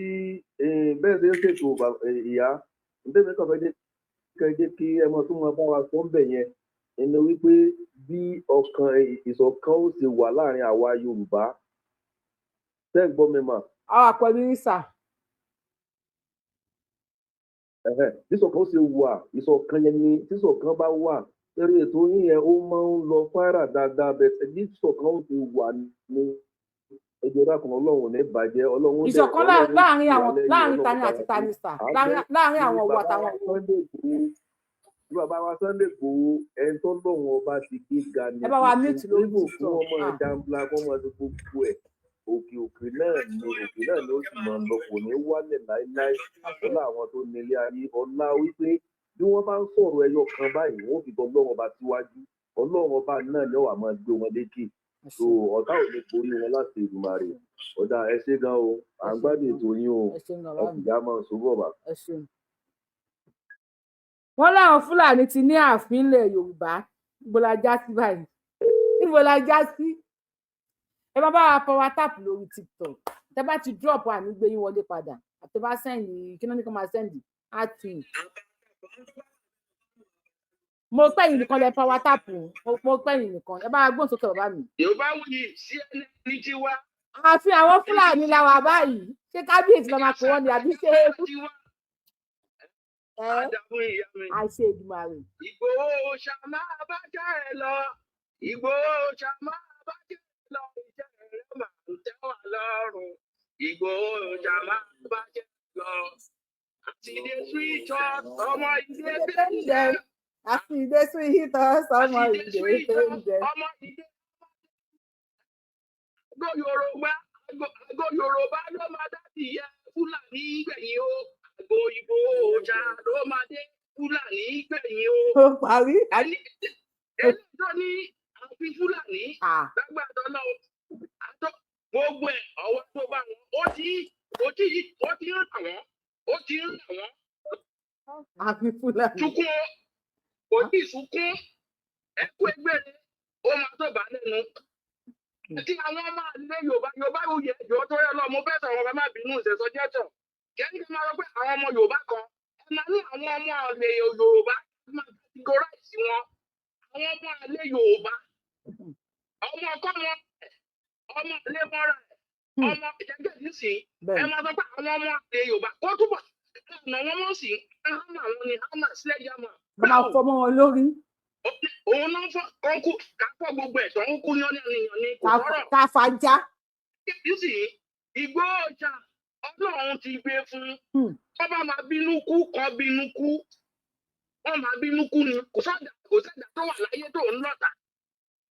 bẹ́ẹ̀ ṣe ń ṣètò ìyá nítorí kan fẹ́ jẹ́ kí ẹ mọ tó máa bá wa sọ ń bẹ̀ yẹn ẹni wípé bí ọkàn ìṣọ̀kan ó ṣe wà láàrin àwa Yorùbá tẹ́ ń gbọ́ mi mà. àwa pẹ̀lú ìsà. bí ìṣọ̀kan ó ṣe wà ìṣọ̀kan yẹn ni tí ìṣọ̀kan bá wà eré ètò yín yẹn ó máa ń lọ fáírà dáadáa bẹ̀sẹ̀ bí ìṣọ̀kan ó ti wà ní ẹjọ́ dákun Ọlọ́run ní bàjẹ́ Ọlọ́run. ìṣọ̀kan láàrin tani àti tani sà láàrin àwọn òwò àtàwọn òwò. bàbá wa Sunday Igboho ẹni tó lọ́wọ́ ọba ti gbé ga ni. ẹ bá wa mute lórí fún ọmọ ẹja ńlá kọ́ ọmọ ẹni gbogbo ẹ̀ òkè náà ló sì máa ń lọ kò ní wálẹ̀ láéláé ọlá àwọn tó nílé ayé ọlá wípé bí wọ́n bá ń sọ̀rọ̀ ẹyọ kan báyìí wọ́n fi Ọlọ́run ọba síwájú Ọlọ́run ọba náà ni wàá máa gbé wọn lékè so ọ̀tá ò ní borí wọn láti Èdùmàrè ọ̀dà ẹ ṣé gan o à ń gbádùn ètò yín o ọ̀gá máa ń sọ́bọ̀ bá. wọ́n láwọn Fúlàní ti ní ààfin ilẹ̀ Yorùbá níbo la já sí báyìí níbo la já sí ẹ má bá wa power tap lórí TikTok tẹ bá ti drop àmì gbé yín wọlé padà àti bá sẹ́ndì kí ló ní kó máa sẹ́ndì á tù í. mo pẹ́yìn nìkan lẹ power tap mo pẹ́yìn nìkan ẹ bá wa gbóhùn sókè bàbá mi. Yorùbá wuyì sí ẹni tí wá. ààfin àwọn Fúlàní la wà báyìí ṣé kábíyèsí lọ máa pè wọ́n ní àbí ṣé àṣẹ Èdùmàrè. Ìgbòho ṣàmá bá jẹ́ ẹ lọ Ìgbòho ṣàmá bá jẹ́ ẹ lọ ìjẹ́ rẹ̀ máa ń tẹ́ wà lọ́rùn Ìgbòho ṣàmá bá jẹ́ ẹ lọ. àti ìdè sweet talk ọmọ ìdè bẹ́ẹ̀ àti ìdè sweet talk ọmọ ìdè bẹ́ẹ̀ ọmọ ìdè àgọ́ Yorùbá ló máa dá sí ìyá Fúlàní gbẹ̀yìn o àgọ́ Ìgbòho ọjà ló máa dé Fúlàní gbẹ̀yìn o. ó parí. èyí tó ní ààfin Fúlàní lágbàdo náà gbogbo ẹ̀ ọwọ́ tó bá wọn ó ti ń rà wọ́n. ààfin Fúlàní. tukun kò tí ì sunkún ẹkú ẹgbẹ́ ni ó máa tó bá lẹ́nu. tí àwọn ọmọ ilé Yorùbá yóò yẹ ìjọ tó yẹ lọ mo fẹ́ sọ̀rọ̀ ẹ má bínú ìṣẹ̀sọ jẹ́tọ̀ kẹ́ni kí n máa rọ pé àwọn ọmọ Yorùbá kan ẹ máa ní àwọn ọmọ ilé Yorùbá máa categorize wọn àwọn ọmọ ilé Yorùbá ọmọ ọkọ wọn ọmọ ilé mọ́ra ọmọ ìjẹ́jẹ́ nísìnyí ẹ máa sọ pé àwọn ọmọ ilé Yorùbá kó túbọ̀ ọ̀nà wọn mọ̀ sí hámà wọn ni hámà sílẹ̀ yá mà. wọ́n máa fọmọ wọn lórí. òun náà fọ kọ́ńkù kápọ̀ gbogbo ẹ̀ tó ń kú yán ní kò sọ̀rọ̀. ká fàájà. nísìnyí Ìgbòho ọjà Ọlọ́run ti gbé fún wọ́n bá máa bínú kú kọ́ bínú kú wọ́n máa bínú kú ni kò sẹ́dá tó wà láyé tó ń lọ́ta.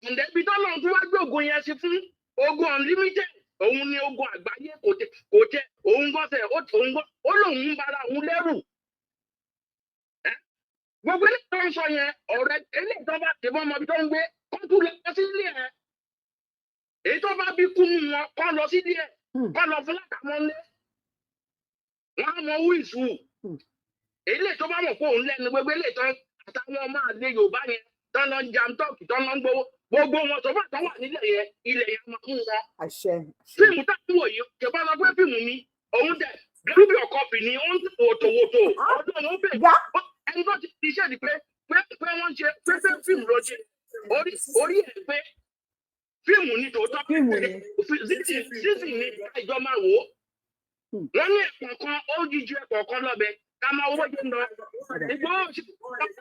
ǹdẹ́bí tọ́lọ́run tí wàá gbógun yẹn sí fún ogun unlimited òun ni ogun àgbáyé kò jẹ òun gọ́sẹ̀ ó lòun ń bara òun lẹ́rù. gbogbo ilé tó ń sọ yẹn ọ̀rẹ́ eléyìí tó bá tẹ̀bọ́n ọmọ ibi tó ń gbé kó tún lọ sí ilé ẹ̀ èyí tó bá bí kú nù wọn kó lọ sí ilé ẹ̀ kó lọ fún látàmọ́lé wọn á mọ wíìsù eléyìí tó bá mọ̀ pé òun lẹ́nu gbogbo eléyìí tó àtàwọn ọmọ àlè Yorùbá yẹn tó lọ jam tọ́ọ̀kì tó lọ ń gbogbo wọn tó bá tó wà nílẹ̀ yẹn ilẹ̀ yẹn máa ń wọn. fíìmù táwọn wò yìí kẹfà lọ pé fíìmù ni òun dẹ gíríbì ọkọọpì ni ó ń wòtòwòtò ọdún ó bẹ ẹni tó ti ṣe ni pé wọ́n ṣe pé fíìmù ló ṣe orí ẹ̀ pé fíìmù ni tòótọ́ sísì ni ìjọ máa wò ó wọ́n ní ẹ̀kọ́ kan ó jíjú ẹ̀kọ́ kan lọ́bẹ̀ ká máa owó jẹ́ lọ Ìgbòho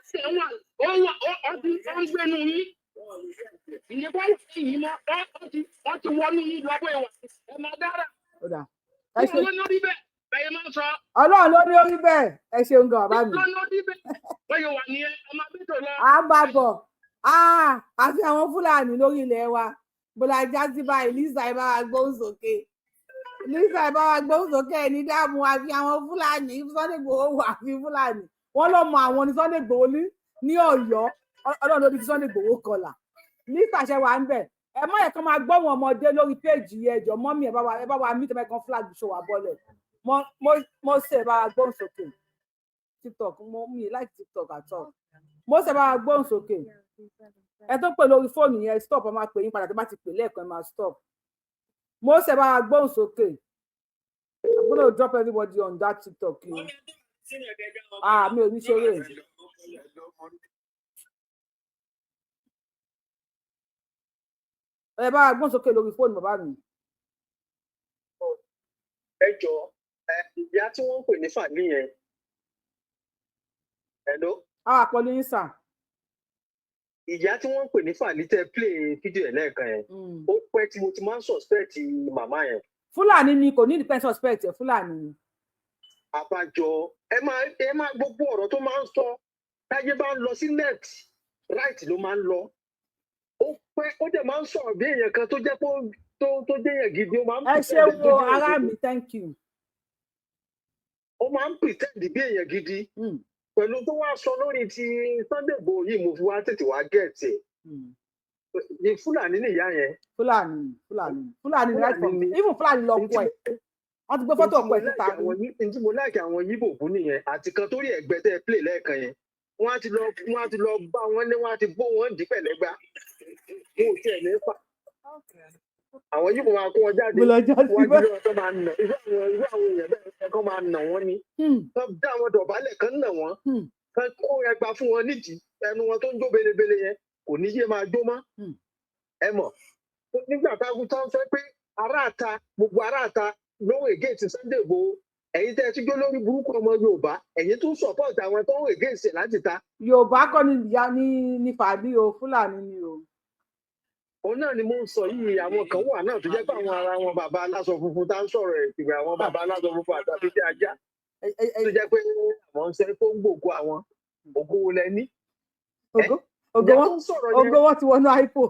ṣe ó ń gbénu yín ìyẹ́pọ̀ yìí mọ́ wọ́n ti wọnú yín lọ́wọ́ ìwà ẹ̀ máa dára ọlọ́run ló rí bẹ́ẹ̀ bẹ́ẹ̀ máa ń sọ. Ọlọ́run ló ní orí bẹ́ẹ̀ ẹ ṣeun gan bàbá mi. ọlọ́run ló rí bẹ́ẹ̀ bẹ́ẹ̀ wà ní ọmọ abẹ́tò lọ. à ń bá bọ̀ àfi àwọn Fúlàní lórí ilẹ̀ wa bọ́lá jásíbà Elisa ẹ bá wa gbóhùn sókè Elisa ẹ bá wa gbóhùn sókè ní dáàmú àfi àwọn Fúlàní Sunday Igboho wà àfi Fúlàní wọ́n lọ mọ àwọn ní Sunday Igboho ní Ọ̀yọ́ Ọlọ́run ló di Sunday Igboho kọlà ní ìtàṣẹ wa ń bẹ̀ ẹ má yẹ kán máa gbọ́ wọn ọmọdé lórí péèjì ẹjọ́ mọ́mí ẹ bá wa mí tẹ́fẹ́ kan flag show wa bọ́lẹ̀ mo ṣe bá wa gbóhùn sókè TikTok mo mi like TikTok at all mo ṣe bá wa gbóhùn sókè ẹ tó pè lórí fóònù yẹn stop ọ máa pè yín padà tó bá ti pè lẹ́ẹ̀kan ẹ máa stop mo ṣe bá wa gbóhùn sókè I'm gonna drop everybody on that TikTok yìí mi ò ní ṣeré. ẹ bá gbọ́n sókè lórí fóònù bàbá mi. ẹ jọ ìyá tí wọ́n ń pè ní fàlí yẹn. hello. àpọ̀lù yín sà. ìyá tí wọ́n ń pè ní fàlí tẹ play fídíò ẹ̀ lẹ́ẹ̀kan yẹn ó pẹ́ tí mo ti máa ń suspect màmá yẹn. Fúlàní ni kò ní ìdípẹ́ suspect ẹ̀ Fúlàní ni. àbájọ ẹ máa gbogbo ọ̀rọ̀ tó máa ń sọ táyé bá ń lọ sí left right ló máa ń lọ. ó dẹ̀ máa ń sọ̀rọ̀ bí èèyàn kan tó jẹ́ pé tó jẹ́ èèyàn gidi ó máa ń ẹ ṣe wo ará mi thank you. ó máa ń pretend bí èèyàn gidi pẹ̀lú tó wá sọ lórí ti Sunday Igboho yìí mo fi wá tètè wá gẹ̀ẹ́tì ní Fúlàní nìyá yẹn. Fúlàní right from even Fúlàní lọ kọ ẹ wọ́n ti gbé fọ́tò ọ̀pọ̀ ẹ̀ síta. ní tí mo láìkí àwọn yíbò fún nìyẹn àti kan torí ẹ̀gbẹ́ tẹ́ play lẹ́ẹ̀kan yẹn wọ́n á ti lọ bá wọn ní wọ́n á ti bó wọn dì pẹ̀lẹ́gbá wọn ò tiẹ̀ ní fà. àwọn yíbò máa kó wọn jáde wọ́n á di ọ̀tọ́ máa nà irú àwọn èèyàn bẹ́ẹ̀ kọ́ máa nà wọ́n ni kọ́ dá wọn dọ̀bálẹ̀ kan nà wọ́n kọ́ kó ẹgbàá fún wọn nídìí ẹnu wọn tó ń jó belebele yẹn kò ní yé máa jó mọ́ ẹ mọ̀ nígbà táwọn tó ń fẹ́ pé aráàta gbogbo aráàta lóhùn against Sunday Igboho ẹ̀yin tẹ́ ẹ ti gbé lórí burúkú ọmọ Yorùbá ẹ̀yin tún support àwọn tó ń against ẹ̀ láti ta. Yorùbá kọ́ ni ìyá ní fàdí o Fúlàní ni o. òun náà ni mo ń sọ yìí àwọn kan wà náà tó jẹ́ pé àwọn ara wọn bàbá aláṣọ funfun tá ń sọ̀rọ̀ ẹ̀ ìgbà àwọn bàbá aláṣọ funfun àtàbí tí ajá tó jẹ́ pé àwọn ń sẹ́ tó ń gbògo àwọn ògo wo lẹ ní. ògo wọn ti wọnú iPo.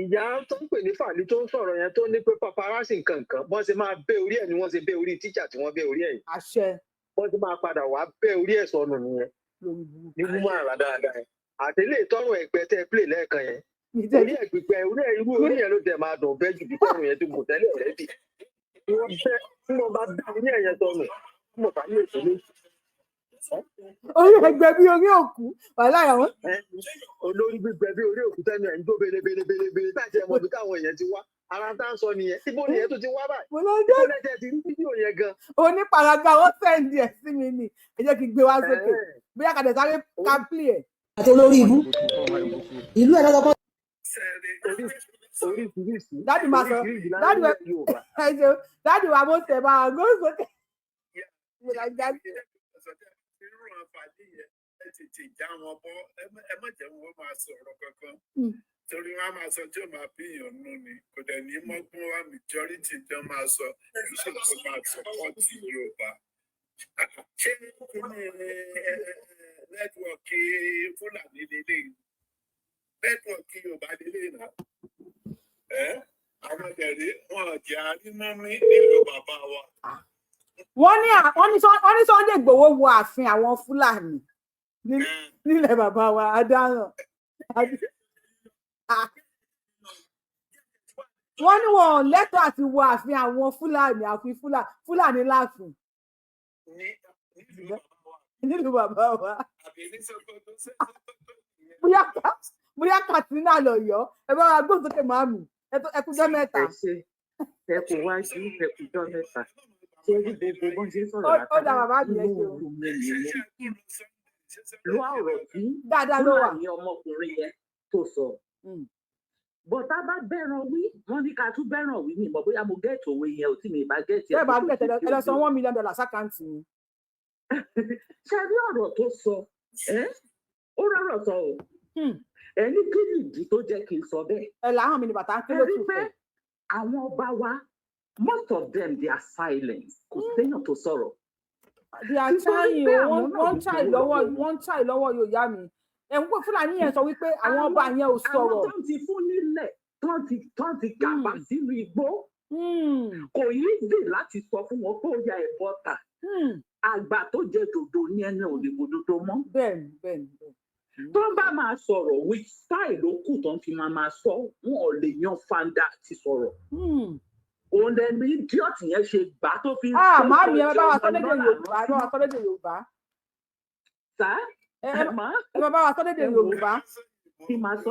ìyá tó ń pè ní fàlí tó ń sọ̀rọ̀ yẹn tó ní pé paparazzi nǹkankan bọ́n ṣe máa bẹ́ orí ẹ̀ ni wọ́n ṣe bẹ́ orí tíjà tí wọ́n bẹ́ orí ẹ̀ yìí. àṣẹ. wọ́n ti máa padà wá bẹ́ orí ẹ̀ sọnù nìyẹn ní mímú àrà dáadáa yẹn àtẹlé ìtọ́rù ẹ̀gbẹ́ tẹ́ play lẹ́ẹ̀kan yẹn orí ẹ̀ gbígbẹ́ irú orí ẹ̀ ló tẹ̀ máa dùn bẹ́ẹ̀ ju tọ́rù yẹn tó gùn tẹ́lẹ̀ rẹ̀ bì. wọ́n bá dá orí ẹ̀ yẹn sọnù mo bá ní èso méjì. orí ẹgbẹ́ bí orí òkú wàhálà àwọn. olórí gbígbẹ bí orí òkú tẹnu ẹ̀ ń jó belebelebele táàtì ẹ̀ mọ̀ bí káwọn èèyàn ti wá ara tá ń sọ nìyẹn ibo nìyẹn tó ti wá báyìí ibo lẹ́jẹ̀ ti rí fídíò yẹn gan. oníparaga wọn sẹ́ǹdì ẹ̀ sí mi ni ẹ jẹ́ kí n gbé wá sókè bóyá kàdé sáré kápílì ẹ̀. àti olórí ibú ìlú ẹ̀ lọ́sọ̀kọ́. dáàdì máa sọ dáàdì wa mo tẹ̀ máa gbó sókè. ẹ tètè já wọn bọ́ ẹ má jẹ́ wọn máa sọ̀rọ̀ kankan torí wọn á máa sọ tí ó máa bí èèyàn nù ni kò dẹ̀ ní mọ́gbọ́n wa majority jọ máa sọ kí ṣe kó máa sọpọ́ọ̀tì Yorùbá. ṣé kíní nẹ́tíwọ̀kì Fúlàní lélẹ̀ nẹ́tíwọ̀kì Yorùbá lélẹ̀ náà àwọn ẹ̀rí wọn jẹ́ àrímọ́mí nílùú bàbá wa. wọ́n ní Sunday Igboho wo ààfin àwọn Fúlàní nílẹ̀ bàbá wa adáhàn wọ́n ní wọn lẹ́tọ̀ọ́ àti wo ààfin àwọn Fúlàní àfin Fúlàní láàfin nílùú bàbá wa bóyá Katsina lọ́yọ́ ẹ bá wa gbóhùn sókè màmí ẹkùjọ́ mẹ́ta. ẹkùn wájú ẹkùjọ́ mẹ́ta ṣé gbogbo bọ́n ṣe ń sọ̀rọ̀ ó dà bàbá mi ẹ ṣe o. ló ọ̀rọ̀ tí Fúlàní ọmọkùnrin yẹn tó sọ. bọ̀tá bá bẹ̀ràn wí wọ́n ní ká tún bẹ̀ràn wí mi mọ̀ bóyá mo gẹ̀ẹ́tì òwe yẹn ò tí mi bá gẹ̀ẹ́tì ẹ̀. bẹ́ẹ̀ bá gẹ̀ẹ́tì ẹ lọ san $1 million sákàǹtì mi. ṣe rí ọ̀rọ̀ tó sọ ó rọ̀rọ̀ sọ o ẹni kí nìdí tó jẹ́ kí n sọ bẹ́ẹ̀. ẹ làwọn mi ni bàtà ń kí ló tún fẹ́. àwọn ọba wa most of them they are silent kò séèyàn tó sọ̀rọ̀. they are trying wọ́n ń try lọ́wọ́ yóò yá mi ẹ̀hún pé Fúlàní yẹn sọ wípé àwọn ọba yẹn ò sọ̀rọ̀. àwọn tó ń ti fún nílẹ̀ tó ń ti gàpá sínú igbó kò easy láti sọ fún wọn kó ya ẹ̀ bọ́tà àgbà tó jẹ dòdò ní ẹni ò lè wo dòdò mọ́. bẹ́ẹ̀ni. tó ń bá máa sọ̀rọ̀ with style ló kù tó ń fi máa sọ wọn ò lè yan fanda àti sọ̀rọ̀. òun lẹni idiot yẹn ṣe gbà tó fi ń ṣe màámi ẹ bá wa sọ lédè Yorùbá ẹ bá wa sọ lédè Yorùbá. sá ẹ bá wa sọ lédè Yorùbá. kí máa sọ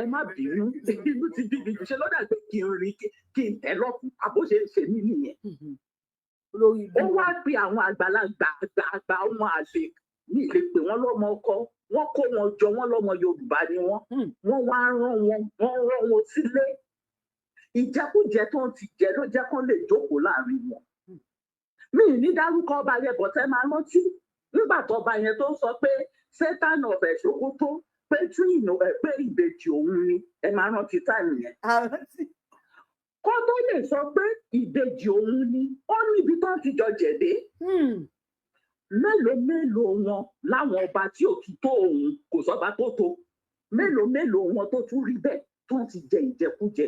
ẹ má bínú inú ti bí mi ṣe lọ́dà pé kí n rí kí n tẹ̀ lọ́kùn àbóṣe ṣe mí nìyẹn. ó wá pe àwọn àgbàlagbà wọn àlè ní ilé pé wọ́n lọ́mọ ọkọ wọ́n kó wọn jọ wọ́n lọ́mọ Yorùbá ni wọ́n wá rán wọn sílé ìjẹkújẹ tó ń ti jẹ ló jẹ́ kó lè jókòó láàrin wọn. mi ní dárúkọ ọba yẹn bọ̀tẹ́ máa rántí nígbà tó ọba yẹn tó ń sọ pé Satan of Sokoto pé twin pé ìbejì òun ni ẹ máa rántí táìmù yẹn. kó tó lè sọ pé ìbejì òun ni ó níbi tó ń ti jọ jẹ̀dé. mélòó wọn láwọn ọba tí ò tún tó òun kò sọba tó tó mélòó wọn tó tún rí bẹ́ẹ̀ tó ti jẹ ìjẹkújẹ